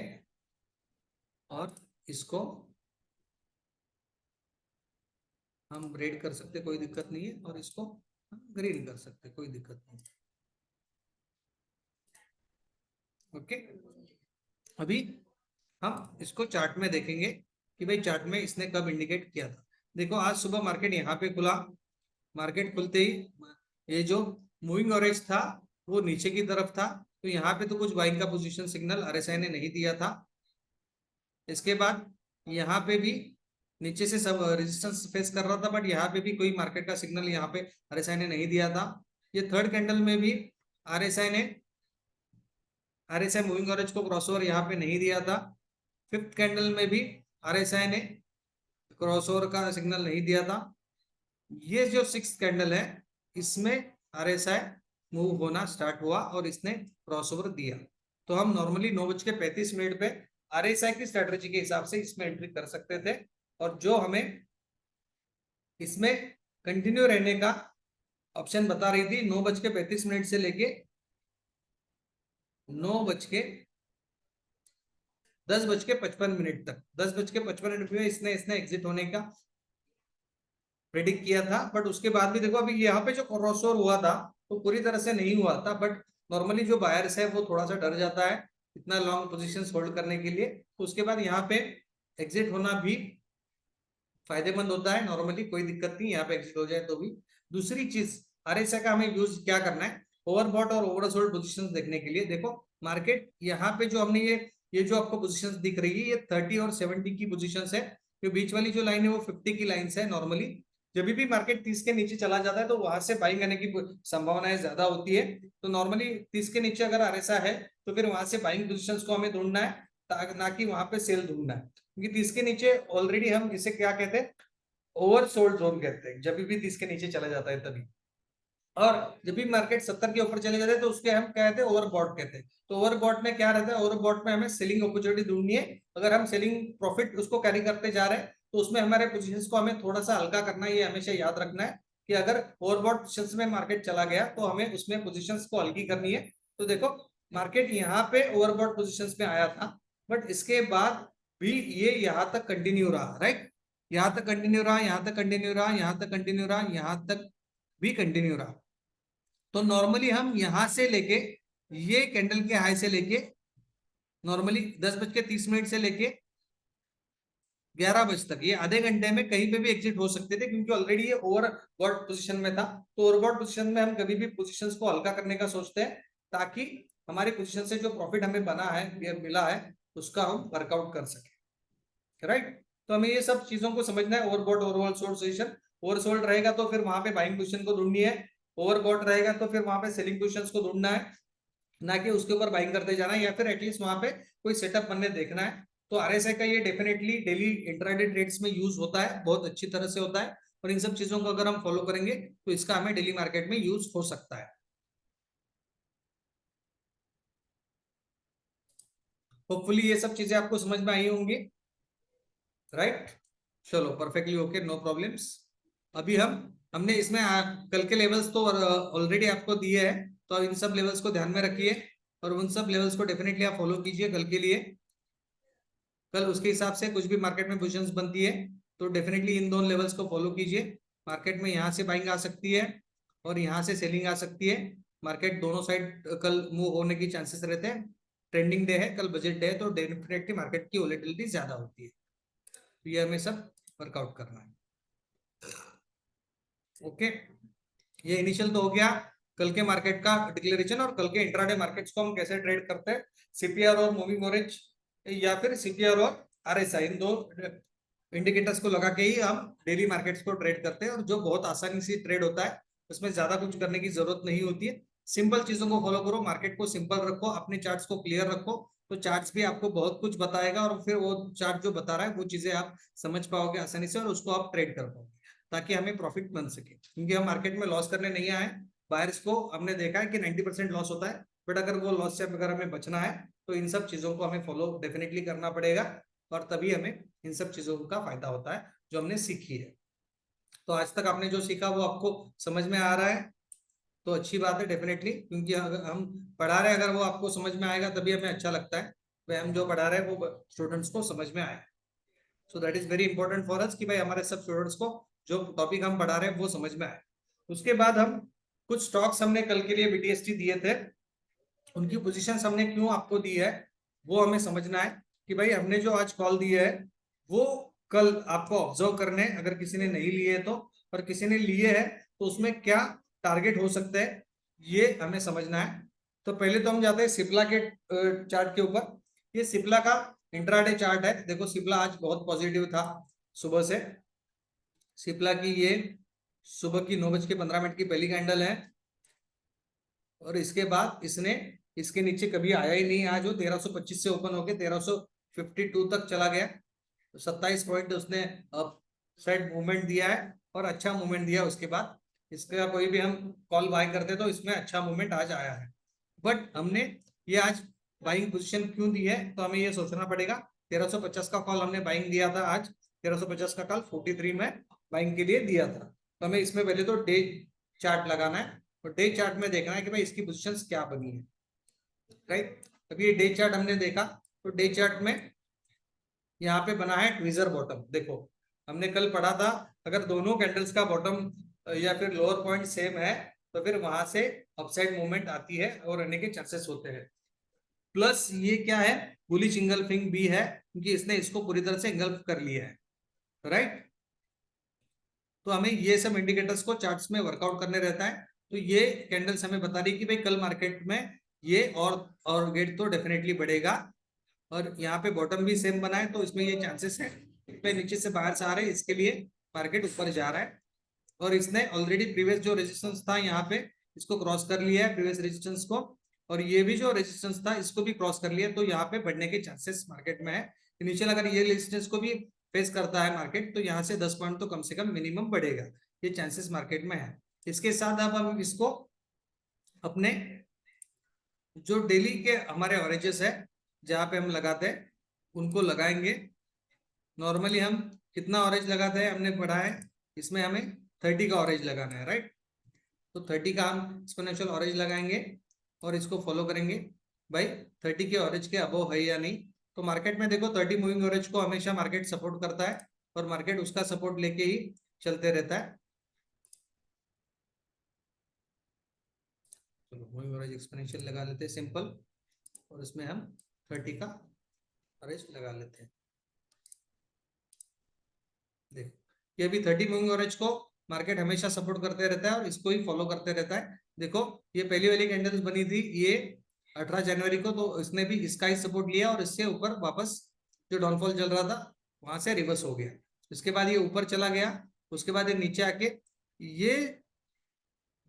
S1: और इसको हम रेड कर सकते, कोई दिक्कत नहीं है, और इसको हम ग्रीन कर सकते, कोई दिक्कत नहीं। ओके, अभी हम इसको चार्ट में देखेंगे कि भाई चार्ट में इसने कब इंडिकेट किया था। देखो, आज सुबह मार्केट यहाँ पे खुला, मार्केट खुलते ही ये जो मूविंग एवरेज था वो नीचे की तरफ था, तो यहाँ पे तो कुछ बाइंग का पोजीशन सिग्नल आरएसआई ने नहीं दिया था। इसके बाद यहाँ पे भी नीचे से सब रेजिस्टेंस फेस कर रहा था, बट यहाँ पे भी कोई मार्केट का सिग्नल यहाँ पे आरएसआई ने नहीं दिया था। ये थर्ड कैंडल में भी आरएसआई मूविंग एवरेज को क्रॉसओवर यहाँ पे नहीं दिया था। फिफ्थ कैंडल में भी आरएसआई ने क्रॉसओवर का सिग्नल नहीं दिया था। ये जो सिक्स कैंडल है इसमें आरएसआई मूव होना स्टार्ट हुआ और इसने क्रॉसओवर दिया। तो हम नॉर्मली 9:35 पे आरएसआई की स्ट्रेटजी के हिसाब से इसमें एंट्री कर सकते थे, और जो हमें इसमें कंटिन्यू रहने का ऑप्शन बता रही थी 9:35 से लेके 10:55 तक। 10:55 में इसने एग्जिट होने का प्रेडिक्ट किया था, बट उसके बाद भी देखो अभी यहाँ पे जो क्रॉसओवर हुआ था तो पूरी तरह से नहीं हुआ था, बट नॉर्मली जो बायर्स है वो थोड़ा सा डर जाता है इतना लॉन्ग पोजीशंस होल्ड करने के लिए, तो उसके बाद यहाँ पे एग्जिट होना भी फायदेमंद होता है। नॉर्मली कोई दिक्कत नहीं, यहाँ पे एग्जिट हो जाए तो भी। दूसरी चीज, आरएसआई का हमें यूज क्या करना है, ओवरबॉट और ओवरसोल्ड पोजीशंस देखने के लिए। देखो मार्केट यहाँ पे जो हमने ये जो आपको पोजीशंस दिख रही है ये 30 और 70 की पोजीशंस है। जो बीच वाली जो लाइन है वो 50 की लाइन है। नॉर्मली जब भी मार्केट 30 के नीचे चला जाता है तो वहां से बाइंग आने की संभावनाएं ज्यादा होती है। तो नॉर्मली 30 के नीचे अगर आरएसआई है तो फिर वहां से बाइंग पोजीशंस को हमें ढूंढना है, ना कि वहां पे सेल ढूंढना है, क्योंकि 30 के नीचे ऑलरेडी हम इसे क्या कहते हैं, ओवरसोल्ड जोन कहते हैं। जब भी 30 के नीचे चला जाता है तभी, और जब भी मार्केट 70 के ऊपर चले जाते हैं तो उसके हम कहते हैं ओवरबॉट कहते हैं। तो ओवरबॉट में क्या रहता है, ओवरबॉट में हमें सेलिंग अपॉर्चुनिटी ढूंढनी है। अगर हम सेलिंग प्रॉफिट उसको कैरी करते जा रहे हैं तो उसमें हमारे पोजीशंस को हमें थोड़ा सा हल्का करना है। ये हमेशा याद रखना है कि अगर ओवरबॉट पोजीशंस में मार्केट चला गया तो हमें उसमें पोजीशंस को हल्की करनी है। तो देखो मार्केट यहाँ पे ओवरबॉट पोजीशंस में आया था, बट इसके बाद भी ये यहाँ तक कंटिन्यू रहा, राइट। यहाँ तक कंटिन्यू रहा, यहाँ तक कंटिन्यू रहा, यहाँ तक कंटिन्यू रहा, यहाँ तक भी कंटिन्यू रहा। तो नॉर्मली हम यहां से लेके ये कैंडल के हाई से लेके नॉर्मली 10:30 से लेके 11 बजे तक, ये आधे घंटे में कहीं पे भी एग्जिट हो सकते थे, क्योंकि ऑलरेडी ये ओवरबॉट पोजीशन में था। तो ओवरबॉट पोजीशन में हम कभी भी पोजीशंस को हल्का करने का सोचते हैं, ताकि हमारी पोजीशन से जो प्रॉफिट हमें बना है, ये मिला है, उसका हम वर्कआउट कर सके, राइट। तो हमें ये सब चीजों को समझना है। ओवरबॉट, ओवरसोल्ड पोजीशन, ओवरसोल्ड रहेगा तो फिर वहां पे बाइंग पोजीशन को ढूंढनी है, ओवरबॉट रहेगा तो फिर वहां पे सेलिंग पोजीशंस को ढूंढना है, ना कि उसके ऊपर बाइंग करते जाना है, या फिर एटलीस्ट वहां पे कोई सेटअप बनने देखना है। तो आरएसआई का ये डेफिनेटली डेली इंट्राडे ट्रेड्स में यूज होता है, बहुत अच्छी तरह से होता है, और इन सब चीजों को अगर हम फॉलो करेंगे तो इसका हमें डेली मार्केट में यूज हो सकता है। होपफुली ये सब चीजें आपको समझ में आई होंगी, राइट। चलो, परफेक्टली ओके, नो प्रॉब्लम्स। अभी हमने इसमें कल के लेवल्स तो ऑलरेडी आपको दिए हैं, तो इन सब लेवल्स को ध्यान में रखिए, और उन सब लेवल्स को डेफिनेटली आप फॉलो कीजिए कल के लिए। कल उसके हिसाब से कुछ भी मार्केट में पोजीशंस बनती है तो डेफिनेटली इन दोनों लेवल्स को फॉलो कीजिए। मार्केट में यहाँ से बाइंग आ सकती है और यहाँ से सेलिंग आ सकती है। मार्केट दोनों साइड कल मूव होने की चांसेस रहते हैं। ट्रेंडिंग डे है कल, बजट डे है, तो डेफिनेटली मार्केट की वोलेटिलिटी ज्यादा होती है। तो ये हमें सब वर्कआउट करना है। ओके, ये इनिशियल तो हो गया कल के मार्केट का डिक्लेरेशन, और कल के इंट्राडे मार्केट्स को हम कैसे ट्रेड करते हैं, सीपीआर और मूविंग एवरेज, या फिर सीपीआर और आरएसआई, इन दो इंडिकेटर्स को लगा के ही हम डेली मार्केट्स को ट्रेड करते हैं, और जो बहुत आसानी से ट्रेड होता है, उसमें ज्यादा कुछ करने की जरूरत नहीं होती है। सिंपल चीजों को फॉलो करो, मार्केट को सिंपल रखो, अपने चार्ट्स को क्लियर रखो, तो चार्ट्स भी आपको बहुत कुछ बताएगा, और फिर वो चार्ट जो बता रहा है वो चीजें आप समझ पाओगे आसानी से, और उसको आप ट्रेड कर पाओगे, ताकि हमें प्रॉफिट बन सके। क्योंकि हम मार्केट में लॉस करने नहीं आए। बायर्स को हमने देखा है कि 90% लॉस होता है, बट अगर वो लॉस से अगर हमें बचना है तो इन सब चीजों को हमें फॉलो डेफिनेटली करना पड़ेगा, और तभी हमें इन सब चीजों का फायदा होता है जो हमने सीखी है। तो आज तक आपने जो सीखा वो आपको समझ में आ रहा है, तो अच्छी बात है डेफिनेटली, क्योंकि अगर हम पढ़ा रहे हैं, अगर वो आपको समझ में आएगा तभी हमें अच्छा लगता है, भाई हम जो पढ़ा रहे हैं वो स्टूडेंट्स को समझ में आए। So that is very important for us कि भाई हमारे सब स्टूडेंट्स को जो टॉपिक हम पढ़ा रहे हैं वो समझ में आए। उसके बाद हम कुछ स्टॉक्स हमने कल के लिए बीटीएसटी दिए थे, उनकी पोजीशन हमने क्यों आपको दी है वो हमें समझना है, कि भाई हमने जो आज कॉल दी है वो कल आपको ऑब्जर्व करने, अगर किसी ने नहीं लिए तो, और किसी ने लिए है तो उसमें क्या टारगेट हो सकता है ये हमें समझना है। तो पहले तो हम जाते हैं सिप्ला के चार्ट के ऊपर। ये सिप्ला का इंट्राडे चार्ट है। देखो सिप्ला आज बहुत पॉजिटिव था सुबह से। सिप्ला की ये सुबह की 9:15 की पहली कैंडल है, और इसके बाद इसने इसके नीचे कभी आया ही नहीं। आज वो 1325 से ओपन होके 1352 तक चला गया, तो 27 पॉइंट उसने अप साइड मूवमेंट दिया है, और अच्छा मूवमेंट दिया। उसके बाद इसका कोई भी हम कॉल बाय करते तो इसमें अच्छा मूवमेंट आज आया है, बट हमने ये आज बाइंग पोजीशन क्यों दी है, तो हमें ये सोचना पड़ेगा। 1350 का कॉल हमने बाइंग दिया था आज, 1350 का कॉल 43 में बाइंग के लिए दिया था। तो हमें इसमें पहले तो डे चार्ट लगाना है, और डे चार्ट में देखना है कि भाई इसकी पोजीशंस क्या बनी है, राइट। अभी ये डे चार्ट हमने देखा, तो डे चार्ट में यहाँ पे बना है ट्विजर बॉटम। देखो हमने कल पढ़ा था, अगर दोनों कैंडल्स का बॉटम या फिर लोअर पॉइंट सेम है तो फिर वहां से अपसाइड मूवमेंट आती है और रहने के चांसेस होते हैं। प्लस ये क्या है, बुलिश इंगल्फिंग भी है, क्योंकि इसने इसको पूरी तरह से इंगल्फ कर लिया है, राइट। तो हमें ये सब इंडिकेटर्स को चार्ट्स में वर्कआउट करने रहता है। तो ये कैंडल्स हमें बता रही कि भाई कल मार्केट में ये और गेट तो डेफिनेटली बढ़ेगा, और यहाँ पे बॉटम भी सेम बना है, तो इसमें ये चांसेस है पे नीचे से बाहर से आ रहे हैं, इसके लिए मार्केट ऊपर जा रहा है। और इसने ऑलरेडी प्रीवियस जो रेजिस्टेंस था यहाँ पे इसको क्रॉस कर लिया है, प्रीवियस रेजिस्टेंस को, और ये भी जो रेजिस्टेंस था इसको भी क्रॉस कर लिया, तो यहाँ पे बढ़ने के चांसेस मार्केट में है। इनिशियल अगर ये रेजिस्टेंस को भी फेस करता है मार्केट, तो यहाँ से 10 पॉइंट तो कम से कम मिनिमम बढ़ेगा, ये चांसेस मार्केट में है। इसके साथ अब हम इसको अपने जो डेली के हमारे एवरेजेस है जहाँ पे हम लगाते हैं उनको लगाएंगे। नॉर्मली हम कितना ऑरेंज लगाते हैं हमने पढ़ा है, इसमें हमें 30 का ऑरेंज लगाना है, राइट। तो 30 का हम एक्सपोनेंशियल ऑरेंज लगाएंगे और इसको फॉलो करेंगे भाई 30 के ऑरेंज के अबव है या नहीं। तो मार्केट में देखो 30 मूविंग ऑरेंज को हमेशा मार्केट सपोर्ट करता है, और मार्केट उसका सपोर्ट लेके ही चलते रहता है। चलो मूविंग एवरेज एक्सपोनेंशियल लगा लेते हैं सिंपल, और इसमें हम 30 का एवरेज लगा लेते हैं। देखो ये भी 30 मूविंग एवरेज को मार्केट हमेशा सपोर्ट करते रहता है और इसको ही फॉलो करते रहता है। देखो ये पहली वाली कैंडल्स बनी थी ये 18 जनवरी को, तो इसने भी इसका ही सपोर्ट लिया और इससे ऊपर वापस जो डाउनफॉल चल रहा था वहां से रिवर्स हो गया। इसके बाद ये ऊपर चला गया, उसके बाद ये नीचे आके ये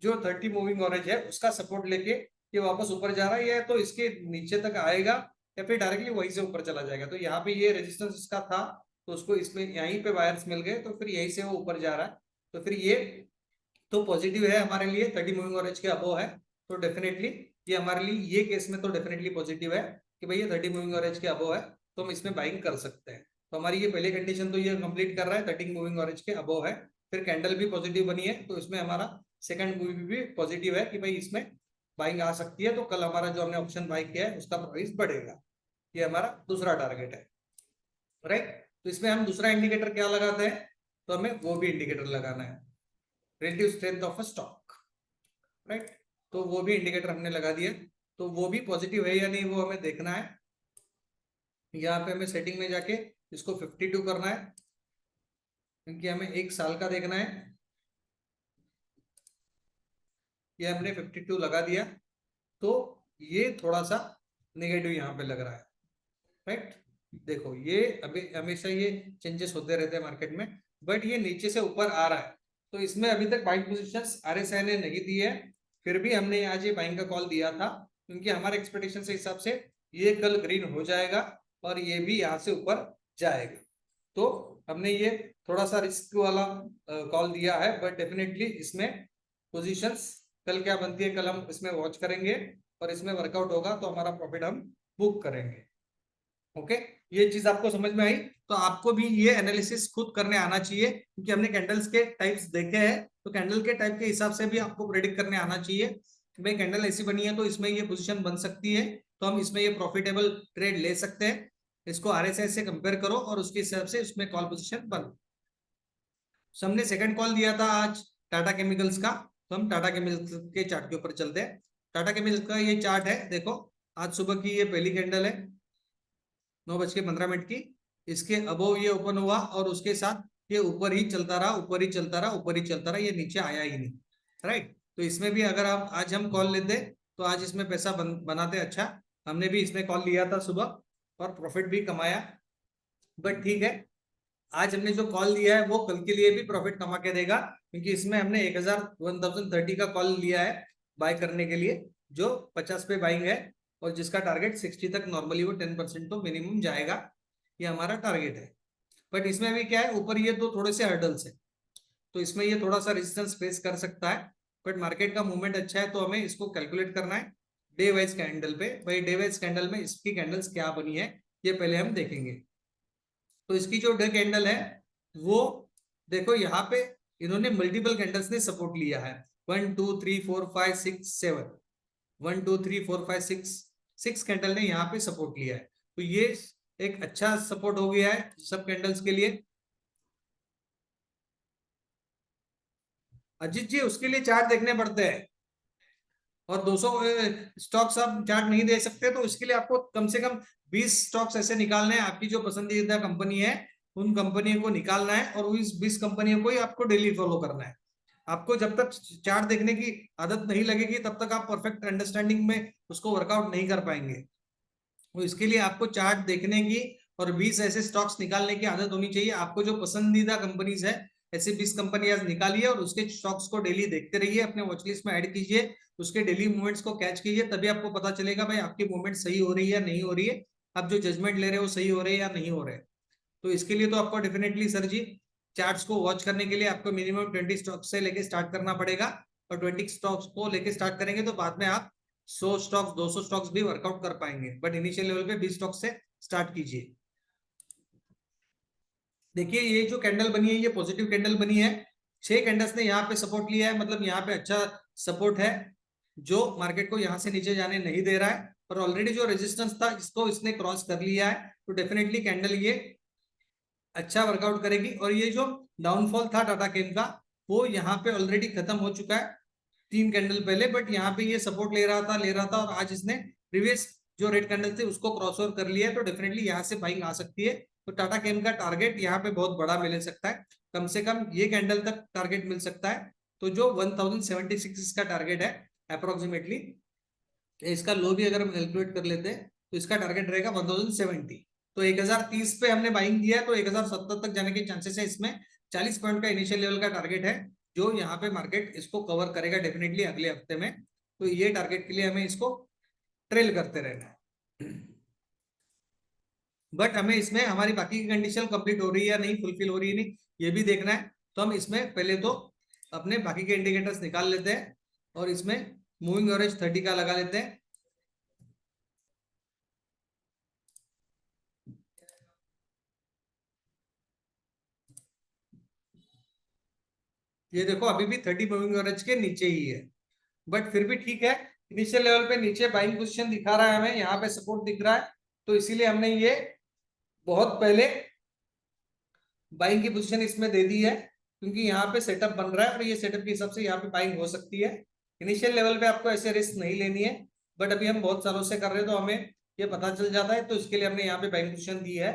S1: जो 30 मूविंग एवरेज है उसका सपोर्ट लेके ये वापस ऊपर जा रहा है, या तो इसके नीचे तक आएगा या फिर डायरेक्टली वहीं से ऊपर चला जाएगा। तो यहाँ पे ये रेजिस्टेंस इसका था, तो उसको इसमें यहीं पे वायर्स मिल गए, तो फिर यहीं से वो ऊपर जा रहा है। तो फिर ये तो पॉजिटिव है हमारे लिए, 30 मूविंग एवरेज के अबव है, तो डेफिनेटली ये हमारे लिए ये केस में तो डेफिनेटली पॉजिटिव है कि भाई ये 30 मूविंग एवरेज के अबव है, तो हम इसमें बाइंग कर सकते हैं। तो हमारी ये पहले कंडीशन तो ये कंप्लीट कर रहा है, 30 मूविंग एवरेज के अबव है, फिर कैंडल भी पॉजिटिव बनी है, तो इसमें हमारा सेकंड मूवी भी पॉजिटिव है कि भाई इसमें बाइंग आ सकती है। तो कल हमारा जो हमने ऑप्शन बाई किया है उसका प्राइस बढ़ेगा, ये हमारा दूसरा टारगेट है, राइट। तो इसमें हम दूसरा इंडिकेटर क्या लगाते हैं, तो हमें वो भी इंडिकेटर लगाना है, relative strength of a stock, right. तो वो भी इंडिकेटर हमने लगा दिया, तो वो भी पॉजिटिव है या नहीं वो हमें देखना है। यहाँ पे हमें सेटिंग में जाके इसको 52 करना है, क्योंकि हमें एक साल का देखना है। ये हमने 52 लगा दिया, तो ये थोड़ा सा नेगेटिव यहाँ पे लग रहा है, राइट। देखो ये अभी हमेशा ये चेंजेस होते रहते हैं मार्केट में, बट ये नीचे से ऊपर आ रहा है, तो इसमें अभी तक बाइंग पोजीशंस आरएसआई ने नहीं दी है। फिर भी हमने आज ये बाइंग का कॉल दिया था, क्योंकि हमारे एक्सपेक्टेशन से हिसाब से ये कल ग्रीन हो जाएगा और ये भी यहाँ से ऊपर जाएगा। तो हमने ये थोड़ा सा रिस्क वाला कॉल दिया है, बट डेफिनेटली इसमें पोजीशंस कल क्या बनती है कल हम इसमें वॉच करेंगे, और इसमें वर्कआउट होगा तो हमारा प्रॉफिट हम बुक करेंगे। ओके, ये चीज आपको समझ में आई। तो आपको भी ये एनालिसिस खुद करने आना चाहिए, क्योंकि हमने कैंडल्स के टाइप्स देखे हैं, तो कैंडल के टाइप के हिसाब से भी आपको प्रेडिक्ट करने आना चाहिए कि भाई कैंडल ऐसी बनी है तो इसमें ये पोजीशन बन सकती है, तो हम इसमें ये प्रॉफिटेबल ट्रेड ले सकते हैं। इसको आरएसआई से कंपेयर करो और उसके हिसाब से उसमें कॉल पोजीशन बनो। हमने सेकंड कॉल दिया था आज टाटा केमिकल्स का, तो हम टाटा केमिकल्स के चार्ट के ऊपर चलते हैं। टाटा केमिकल्स का ये चार्ट है, देखो आज सुबह की ये पहली कैंडल है 9:15 की, इसके अबोव ये ओपन हुआ और उसके साथ ये ऊपर ही चलता रहा, ऊपर ही चलता रहा, ऊपर ही चलता रहा, ये नीचे आया ही नहीं, राइट। तो इसमें भी अगर आप आज हम कॉल लेते तो आज इसमें पैसा बनाते। अच्छा, हमने भी इसमें कॉल लिया था सुबह और प्रॉफिट भी कमाया, बट ठीक है, आज हमने जो कॉल लिया है वो कल के लिए भी प्रॉफिट कमा के देगा, क्योंकि इसमें हमने 1030 का कॉल लिया है बाय करने के लिए, जो 50 पे बाइंग है, और जिसका टारगेट 60 तक नॉर्मली वो 10% तो मिनिमम जाएगा, ये हमारा टारगेट है। बट इसमें भी क्या है, ऊपर ये तो थोड़े से हर्डल्स है, तो इसमें ये थोड़ा सा रेजिस्टेंस फेस कर सकता है, बट मार्केट का मूवमेंट अच्छा है, तो हमें इसको कैलकुलेट करना है डे वाइज कैंडल पे। भाई डे वाइज कैंडल में इसकी कैंडल्स क्या बनी है ये पहले हम देखेंगे। तो इसकी जो डे कैंडल है वो देखो, यहाँ पे इन्होंने मल्टीपल कैंडल्स ने सपोर्ट लिया है, 1 2 3 4 5 6 7, 1 2 3 4 5 6 कैंडल ने यहाँ पे सपोर्ट लिया है, तो ये एक अच्छा सपोर्ट हो गया है सब कैंडल्स के लिए। अजीत जी उसके लिए चार्ट देखने पड़ते हैं, और 200 स्टॉक्स आप चार्ट नहीं दे सकते, तो इसके लिए आपको कम से कम 20 स्टॉक्स ऐसे निकालने हैं, आपकी जो पसंदीदा कंपनी है उन कंपनियों को निकालना है, और उस 20 कंपनियों को ही आपको डेली फॉलो करना है। आपको जब तक चार्ट देखने की आदत नहीं लगेगी तब तक आप परफेक्ट अंडरस्टैंडिंग में उसको वर्कआउट नहीं कर पाएंगे। तो इसके लिए आपको चार्ट देखने की और 20 ऐसे स्टॉक्स निकालने की आदत होनी चाहिए। आपको जो पसंदीदा कंपनीज है ऐसी 20 कंपनी आज निकालिए और उसके स्टॉक्स को डेली देखते रहिए, अपने वॉचलिस्ट में ऐड कीजिए, उसके डेली मूवमेंट्स को कैच कीजिए, तभी आपको पता चलेगा भाई आपकी मूवमेंट सही हो रही है या नहीं हो रही है, आप जो जजमेंट ले रहे हो सही हो रहे हैं या नहीं हो रहे। तो इसके लिए तो आपको डेफिनेटली सर जी चार्ट्स को वॉच करने के लिए आपको मिनिमम 20 स्टॉक्स से लेके स्टार्ट करना पड़ेगा, और 20 स्टॉक्स को लेके स्टार्ट करेंगे तो बाद में आप 100 स्टॉक्स 200 स्टॉक्स भी वर्कआउट कर पाएंगे, बट इनिशियल लेवल पे 20 स्टॉक्स से स्टार्ट कीजिए। देखिए ये जो कैंडल बनी है ये पॉजिटिव कैंडल बनी है, 6 कैंडल्स ने यहाँ पे सपोर्ट लिया है, मतलब यहाँ पे अच्छा सपोर्ट है जो मार्केट को यहाँ से नीचे जाने नहीं दे रहा है, और ऑलरेडी जो रेजिस्टेंस था इसको इसने क्रॉस कर लिया है, तो डेफिनेटली कैंडल ये अच्छा वर्कआउट करेगी। और ये जो डाउनफॉल था टाटा केम का वो यहाँ पे ऑलरेडी खत्म हो चुका है, 3 कैंडल पहले, बट यहाँ पे ये सपोर्ट ले रहा था और आज इसने प्रीवियस जो रेड कैंडल थे उसको क्रॉस ओवर कर लिया है, तो डेफिनेटली यहाँ से बाइंग आ सकती है। तो टाटा केम का टारगेट यहाँ पे बहुत बड़ा मिल सकता है, कम से कम ये कैंडल तक टारगेट मिल सकता है। तो जो 1076 इसका टारगेट है अप्रोक्सीमेटली, इसका लो भी अगर हम कैलकुलेट कर लेते हैं तो इसका टारगेट रहेगा 1070। तो 1030 पे हमने बाइंग दिया है, तो 1070 तक जाने के चांसेस है। इसमें 40 पॉइंट का इनिशियल लेवल का टारगेट है, जो यहाँ पे मार्केट इसको कवर करेगा डेफिनेटली अगले हफ्ते में। तो ये टारगेट के लिए हमें इसको ट्रेल करते रहना है, बट हमें इसमें हमारी बाकी की कंडीशन कंप्लीट हो रही है या नहीं, फुलफिल हो रही है नहीं, ये भी देखना है। तो हम इसमें पहले तो अपने बाकी के इंडिकेटर्स निकाल लेते हैं और इसमें मूविंग एवरेज 30 का लगा लेते हैं। ये देखो अभी भी 30 मूविंग एवरेज के नीचे ही है, बट फिर भी ठीक है। इनिशियल लेवल पे नीचे बाइंग पोजीशन दिखा रहा है, हमें यहाँ पे सपोर्ट दिख रहा है, तो इसीलिए हमने ये बहुत पहले बाइंग की पोजीशन इसमें दे दी है, क्योंकि यहाँ पे सेटअप बन रहा है और ये सेटअप के हिसाब से यहाँ पे बाइंग हो सकती है। इनिशियल लेवल पे आपको ऐसे रिस्क नहीं लेनी है, बट अभी हम बहुत सालों से कर रहे हैं तो हमें ये पता चल जाता है, तो इसके लिए हमने यहाँ पे बाइंग पोजीशन दी है।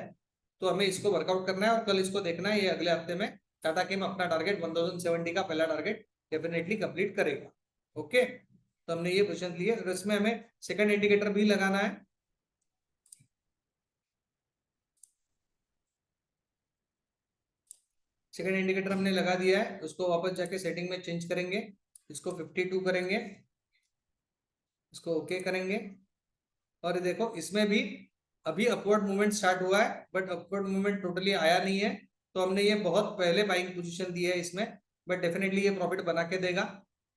S1: तो हमें इसको वर्कआउट करना है और कल इसको देखना है, ये अगले हफ्ते में टाटा केम अपना टारगेट 1070 का पहला टारगेट डेफिनेटली कंप्लीट करेगा। ओके, तो हमने ये पोजीशन ली है और इसमें हमें सेकंड इंडिकेटर भी लगाना है। सेकंड इंडिकेटर हमने लगा दिया है, उसको वापस जाके सेटिंग में चेंज करेंगे, इसको 52 करेंगे, इसको ओके करेंगे। और देखो इसमें भी अभी अपवर्ड मूवमेंट स्टार्ट हुआ है, बट अपवर्ड मूवमेंट टोटली आया नहीं है, तो हमने ये बहुत पहले बाइंग पोजीशन दी है इसमें, बट डेफिनेटली ये प्रॉफिट बना के देगा।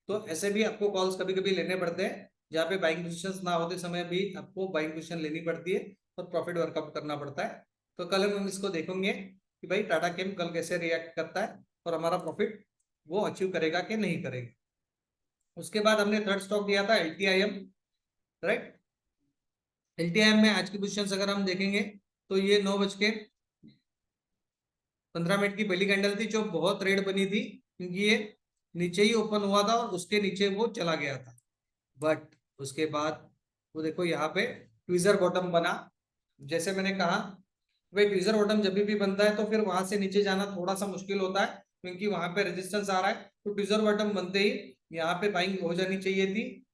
S1: तो ऐसे भी आपको कॉल्स कभी कभी लेने पड़ते हैं, जहाँ पे बाइंग पोजीशन ना होते समय भी आपको बाइंग पोजीशन लेनी पड़ती है और प्रॉफिट वर्कआउट करना पड़ता है। तो कल हम इसको देखेंगे कि भाई टाटा केम कल कैसे रिएक्ट करता है और हमारा प्रॉफिट वो अचीव करेगा कि नहीं करेगा। उसके बाद हमने थर्ड स्टॉक दिया था LTIM, राइट। LTIM में आज की पोजीशन अगर हम देखेंगे तो ये 9:15 की पहली कैंडल थी, जो बहुत रेड बनी थी, क्योंकि ये नीचे ही ओपन हुआ था और उसके नीचे वो चला गया था। बट उसके बाद वो देखो यहाँ पे ट्विजर बॉटम बना। जैसे मैंने कहा भाई ट्विजर बॉटम जब भी बनता है तो फिर वहां से नीचे जाना थोड़ा सा मुश्किल होता है, क्योंकि वहां पे रेजिस्टेंस आ रहा है। तो ट्विजर बॉटम बनते ही यहाँ पे बाइंग हो जानी चाहिए थी,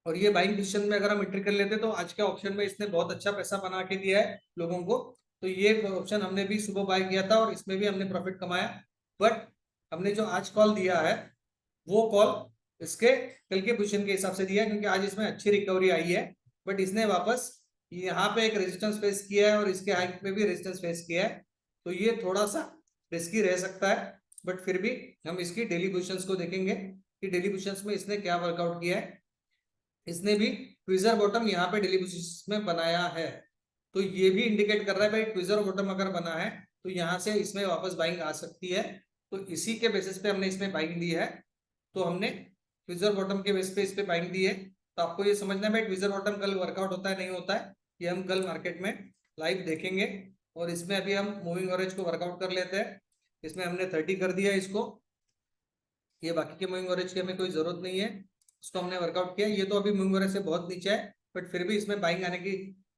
S1: और ये बाइंग पोजीशन में अगर हम एंट्री कर लेते तो आज के ऑप्शन में इसने बहुत अच्छा पैसा बना के दिया है लोगों को। तो ये ऑप्शन हमने भी सुबह बाय किया था और इसमें भी हमने प्रॉफिट कमाया। बट हमने जो आज कॉल दिया है वो कॉल इसके कल के पोजीशन के हिसाब से दिया है, क्योंकि आज इसमें अच्छी रिकवरी आई है, बट इसने वापस यहाँ पे एक रेजिस्टेंस फेस किया है और इसके हाइट पे भी रेजिस्टेंस फेस किया है। तो ये थोड़ा सा रिस्की रह सकता है, बट फिर भी हम इसकी डेली पोजीशंस को देखेंगे कि डेली पोजीशंस में इसने क्या वर्कआउट किया है। इसने भी ट्विजर बॉटम यहाँ पे डेली पोजीशंस में बनाया है, तो ये भी इंडिकेट कर रहा है भाई ट्विजर बॉटम अगर बना है तो यहाँ से इसमें वापस बाइंग आ सकती है। तो इसी के बेसिस पे हमने इसमें बाइंग दी है, तो हमने ट्विजर बॉटम के बेस पे इस पे बाइंग दी है। तो आपको ये समझना है भाई ट्विजर बॉटम कल वर्कआउट होता है नहीं होता है, ये हम कल मार्केट में लाइव देखेंगे। और इसमें अभी हम मूविंग एवरेज को वर्कआउट कर लेते हैं। इसमें हमने 30 कर दिया इसको, ये बाकी के मूविंग एवरेज की हमें कोई जरूरत नहीं है, उसको हमने वर्कआउट किया। ये तो अभी मूविंग एवरेज से बहुत नीचे है, बट फिर भी इसमें बाइंग आने की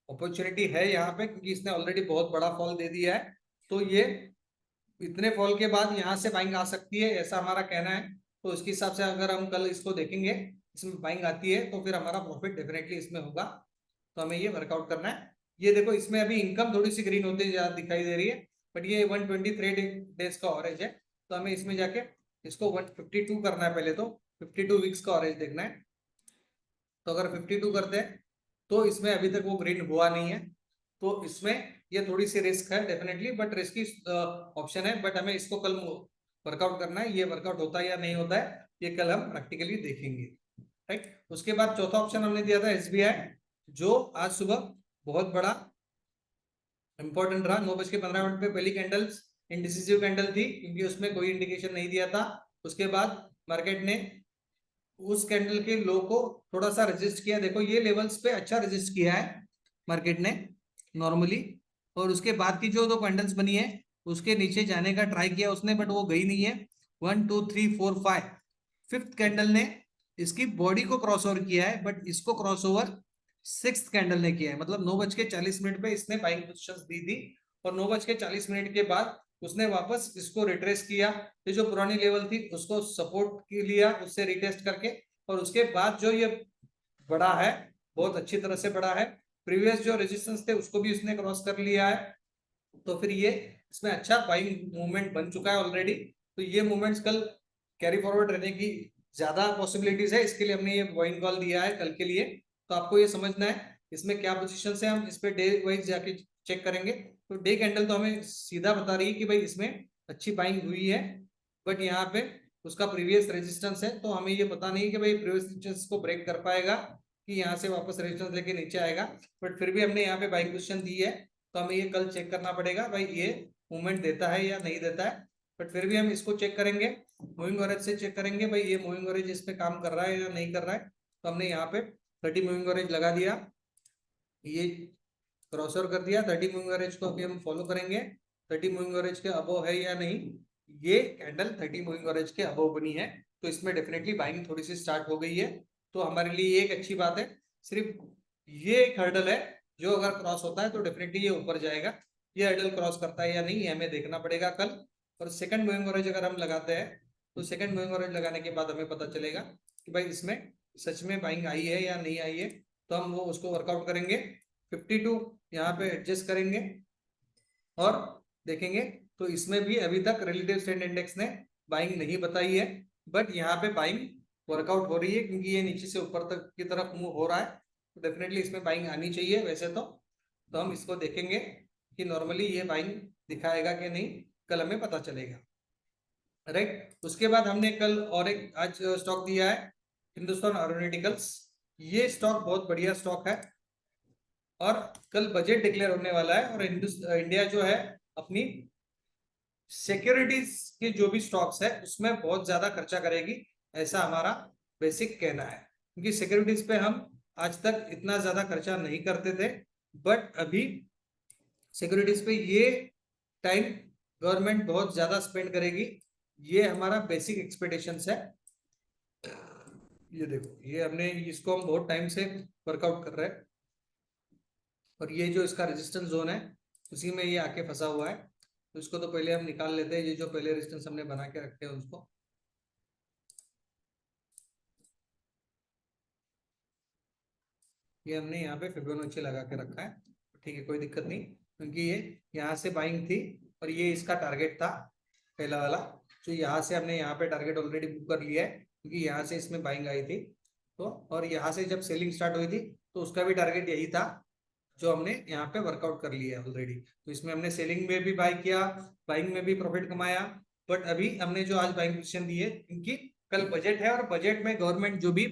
S1: अपॉर्चुनिटी है यहाँ पे, क्योंकि इसने ऑलरेडी बहुत बड़ा फॉल दे दिया है। तो ये इतने फॉल के बाद यहाँ से बाइंग आ सकती है, ऐसा हमारा कहना है। तो उसके हिसाब से अगर हम कल इसको देखेंगे, इसमें बाइंग आती है तो फिर हमारा प्रॉफिट डेफिनेटली इसमें होगा। तो हमें ये वर्कआउट करना है। ये देखो इसमें अभी इनकम थोड़ी सी ग्रीन होती दिखाई दे रही है, बट ये 123 डेज का ऑरेंज है, तो हमें इसमें जाके इसको 152 करना है। पहले तो 52 वीक्स का ऑरेंज देखना है। तो अगर 52 करते हैं तो इसमें अभी तक वो ग्रीन हुआ नहीं है, तो इसमें ये थोड़ी सी रिस्क है डेफिनेटली, बट रिस्की ऑप्शन है। बट हमें इसको कल वर्कआउट करना है, ये वर्कआउट होता है या नहीं होता है ये कल हम प्रैक्टिकली देखेंगे, राइट। उसके बाद चौथा ऑप्शन हमने दिया था SBI, जो आज सुबह बहुत बड़ा इंपॉर्टेंट रहा। 9:15 पे पहली कैंडल्स इंडिसिसिव कैंडल थी, क्योंकि उसमें कोई इंडिकेशन नहीं दिया था। उसके बाद मार्केट ने उस कैंडल के लो को थोड़ा सा रेजिस्ट किया, देखो ये लेवल्स पे अच्छा रेजिस्ट किया है मार्केट ने नॉर्मली। और उसके बाद की जो दो कैंडल्स बनी है उसके नीचे जाने का ट्राई किया उसने, बट वो गई नहीं है। 1 2 3 4 5 5th कैंडल ने इसकी बॉडी को क्रॉस ओवर किया है, बट इसको क्रॉस ओवर 6th कैंडल ने किया है। मतलब 9:40 पे इसने बाइंग पोजीशंस दी थी और 9:40 के बाद उसने वापस इसको रिट्रेस किया। ये जो पुरानी लेवल थी उसको सपोर्ट के लिया, उससे रिटेस्ट करके, और उसके बाद जो ये बढ़ा है बहुत अच्छी तरह से बढ़ा है। प्रीवियस जो रेजिस्टेंस थे उसको भी उसने क्रॉस कर लिया है। तो फिर ये इसमें अच्छा बाइंग मूवमेंट बन चुका है ऑलरेडी। तो ये मूवमेंट्स कल कैरी फॉरवर्ड रहने की ज्यादा पॉसिबिलिटीज है, इसके लिए हमने ये बाइंग कॉल दिया है कल के लिए। तो आपको ये समझना है इसमें क्या पोजीशन है, हम इस पे डे वाइज जाके चेक करेंगे। तो डे कैंडल तो हमें सीधा बता रही है कि भाई इसमें अच्छी बाइंग हुई है, बट यहाँ पे उसका प्रीवियस रेजिस्टेंस है, तो हमें ये पता नहीं कि भाई प्रीवियस रेजिस्टेंस को ब्रेक कर पाएगा कि यहाँ से वापस रेजिस्टेंस लेके नीचे आएगा। बट फिर भी हमने यहाँ पे बाइंग पोजीशन दी है, तो हमें ये कल चेक करना पड़ेगा भाई ये मूवमेंट देता है या नहीं देता है। बट फिर भी हम इसको चेक करेंगे, मूविंग एवरेज से चेक करेंगे भाई ये मूविंग एवरेज इस पे काम कर रहा है या नहीं कर रहा है। तो हमने यहाँ पे 30 मूविंग एवरेज लगा दिया, ये क्रॉस ओवर कर दिया। 30 मूविंग एवरेज को अभी हम फॉलो करेंगे, 30 मूविंग एवरेज के अबव है या नहीं। ये कैंडल 30 मूविंग एवरेज के अबव बनी है, तो इसमें डेफिनेटली बाइंग थोड़ी सी स्टार्ट हो गई है। तो हमारे लिए एक अच्छी बात है। सिर्फ ये एक हर्डल है जो अगर क्रॉस होता है तो डेफिनेटली ये ऊपर जाएगा। ये हर्डल क्रॉस करता है या नहीं ये हमें देखना पड़ेगा कल। और सेकंड मूविंग एवरेज अगर हम लगाते हैं तो सेकंड मूविंग एवरेज लगाने के बाद हमें पता चलेगा कि भाई इसमें सच में बाइंग आई है या नहीं आई है। तो हम वो उसको वर्कआउट करेंगे, 52 यहाँ पे एडजस्ट करेंगे और देखेंगे। तो इसमें भी अभी तक रिलेटिव स्ट्रेंथ इंडेक्स ने बाइंग नहीं बताई है, बट यहाँ पे बाइंग वर्कआउट हो रही है क्योंकि ये नीचे से ऊपर तक की तरफ मूव हो रहा है। तो डेफिनेटली इसमें बाइंग आनी चाहिए वैसे तो हम इसको देखेंगे कि नॉर्मली ये बाइंग दिखाएगा कि नहीं, कल हमें पता चलेगा। राइट, उसके बाद हमने कल और एक आज स्टॉक दिया है हिंदुस्तान एरोनॉटिकल्स। ये स्टॉक बहुत बढ़िया स्टॉक है और कल बजट डिक्लेयर होने वाला है, और इंडिया जो है अपनी सिक्योरिटीज के जो भी स्टॉक्स है उसमें बहुत ज्यादा खर्चा करेगी, ऐसा हमारा बेसिक कहना है। क्योंकि सिक्योरिटीज पे हम आज तक इतना ज्यादा खर्चा नहीं करते थे, बट अभी सिक्योरिटीज पे ये टाइम गवर्नमेंट बहुत ज्यादा स्पेंड करेगी, ये हमारा बेसिक एक्सपेक्टेशंस है। ये देखो, ये हमने इसको हम बहुत टाइम से वर्कआउट कर रहे हैं, और ये जो इसका रेजिस्टेंस जोन है उसी में ये आके फंसा हुआ है। तो इसको तो पहले हम निकाल लेते हैं, ये जो पहले रेजिस्टेंस हमने बना के रखे हैं उसको। ये हमने यहाँ पे फिबोनाची लगा के रखा है, ठीक है, कोई दिक्कत नहीं, क्योंकि ये यहाँ से बाइंग थी और ये इसका टारगेट था पहला वाला। तो यहाँ से हमने यहाँ पे टारगेट ऑलरेडी बुक कर लिया है क्योंकि यहाँ से इसमें बाइंग आई थी। तो और यहाँ से जब सेलिंग स्टार्ट हुई थी तो उसका भी टारगेट यही था जो हमने यहाँ पे वर्कआउट कर लिया है ऑलरेडी। तो इसमें हमने सेलिंग में भी बाय किया, बाइंग में भी प्रॉफिट कमाया। बट अभी हमने जो आज बाइंग पोजीशन दी है क्योंकि कल बजट है और बजट में गवर्नमेंट जो भी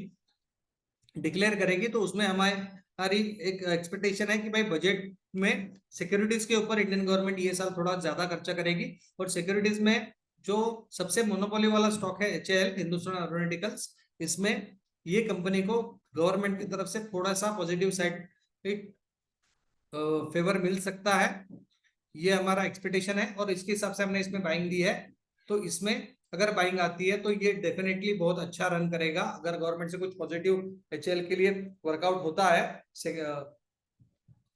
S1: डिक्लेयर करेगी तो उसमें हमारी एक एक्सपेक्टेशन है कि भाई बजट में सिक्योरिटीज के ऊपर इंडियन गवर्नमेंट ये साल थोड़ा ज्यादा खर्चा करेगी। और सिक्योरिटीज में जो सबसे मोनोपोली वाला स्टॉक है HAL हिंदुस्तान एरोनॉटिकल्स, इसमें ये कंपनी को गवर्नमेंट की तरफ से थोड़ा सा पॉजिटिव साइड फेवर मिल सकता है, ये हमारा एक्सपेक्टेशन है और इसके हिसाब से हमने इसमें बाइंग दी है। तो इसमें अगर बाइंग आती है तो ये डेफिनेटली बहुत अच्छा रन करेगा। अगर गवर्नमेंट से कुछ पॉजिटिव HAL के लिए वर्कआउट होता है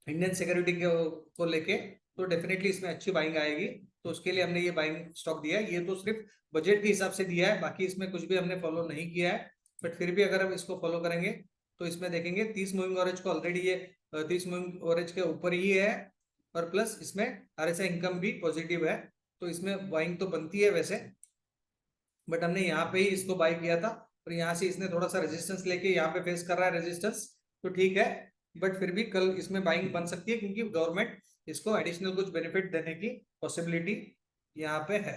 S1: इंडियन सिक्योरिटी को लेके, तो डेफिनेटली इसमें अच्छी बाइंग आएगी। तो उसके लिए हमने ये बाइंग स्टॉक दिया है। ये तो सिर्फ बजट के हिसाब से दिया है, बाकी इसमें कुछ भी हमने फॉलो नहीं किया है। बट फिर भी अगर हम इसको फॉलो करेंगे तो इसमें देखेंगे 30 मूविंग एवरेज को ऑलरेडी ये 30 मूविंग एवरेज के ऊपर ही है, और प्लस इसमें RSI इनकम भी पॉजिटिव है। तो इसमें बाइंग तो बनती है वैसे, बट हमने यहाँ पे ही इसको बाय किया था और यहाँ से इसने थोड़ा सा रेजिस्टेंस लेके यहाँ पे फेस कर रहा है रेजिस्टेंस, तो ठीक है। बट फिर भी कल इसमें बाइंग बन सकती है क्योंकि गवर्नमेंट इसको एडिशनल कुछ बेनिफिट देने की पॉसिबिलिटी यहाँ पे है।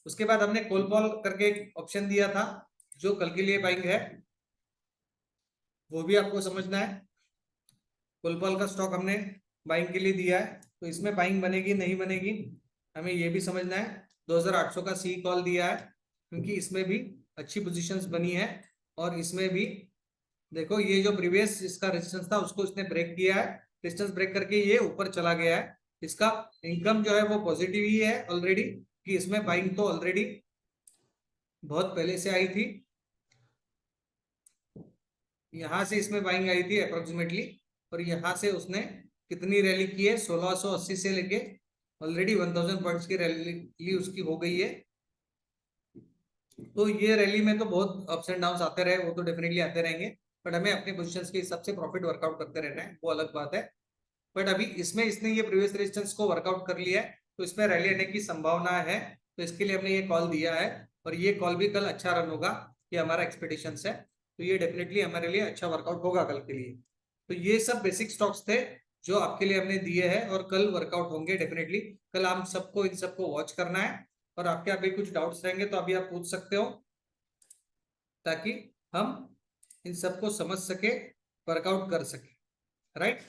S1: उसके बाद हमने कॉल कॉल करके एक ऑप्शन दिया था जो कल के लिए बाइंग है, वो भी आपको समझना है। कोलपाल का स्टॉक हमने बाइंग के लिए दिया है, तो इसमें बाइंग बनेगी नहीं बनेगी हमें ये भी समझना है। 2800 का सी कॉल दिया है क्योंकि इसमें भी अच्छी पोजीशंस बनी है, और इसमें भी देखो ये जो प्रीवियस इसका रेजिस्टेंस था उसको इसने ब्रेक किया है, रेजिस्टेंस ब्रेक करके ये ऊपर चला गया है। इसका इनकम जो है वो पॉजिटिव ही है ऑलरेडी, कि इसमें बाइंग तो ऑलरेडी बहुत पहले से आई थी, यहां से इसमें बाइंग आई थी अप्रोक्सीमेटली, और यहां से उसने कितनी रैली की है, 1680 से लेके ऑलरेडी 1000 पॉइंट्स की रैली उसकी हो गई है। तो ये रैली में तो बहुत अप्स एंड डाउन आते रहे, वो तो डेफिनेटली आते रहेंगे, बट हमें अपने पोजीशंस के हिसाब से प्रॉफिट वर्कआउट करते रहना है, वो अलग बात है। बट अभी इसमें इसने ये प्रीवियस रेजिस्टेंस को वर्कआउट कर लिया है, तो इसमें रैली आने की संभावना है, तो इसके लिए हमने ये कॉल दिया है, और ये कॉल भी कल अच्छा रन होगा, ये हमारा एक्सपेक्टेशन है, तो ये डेफिनेटली हमारे लिए अच्छा वर्कआउट होगा कल के लिए। तो ये सब बेसिक स्टॉक्स थे जो आपके लिए हमने दिए हैं, और कल वर्कआउट होंगे डेफिनेटली। कल हम सबको इन सबको वॉच करना है, और आपके अभी कुछ डाउट्स रहेंगे तो अभी आप पूछ सकते हो, ताकि हम इन सबको समझ सके, वर्कआउट कर सके, राइट।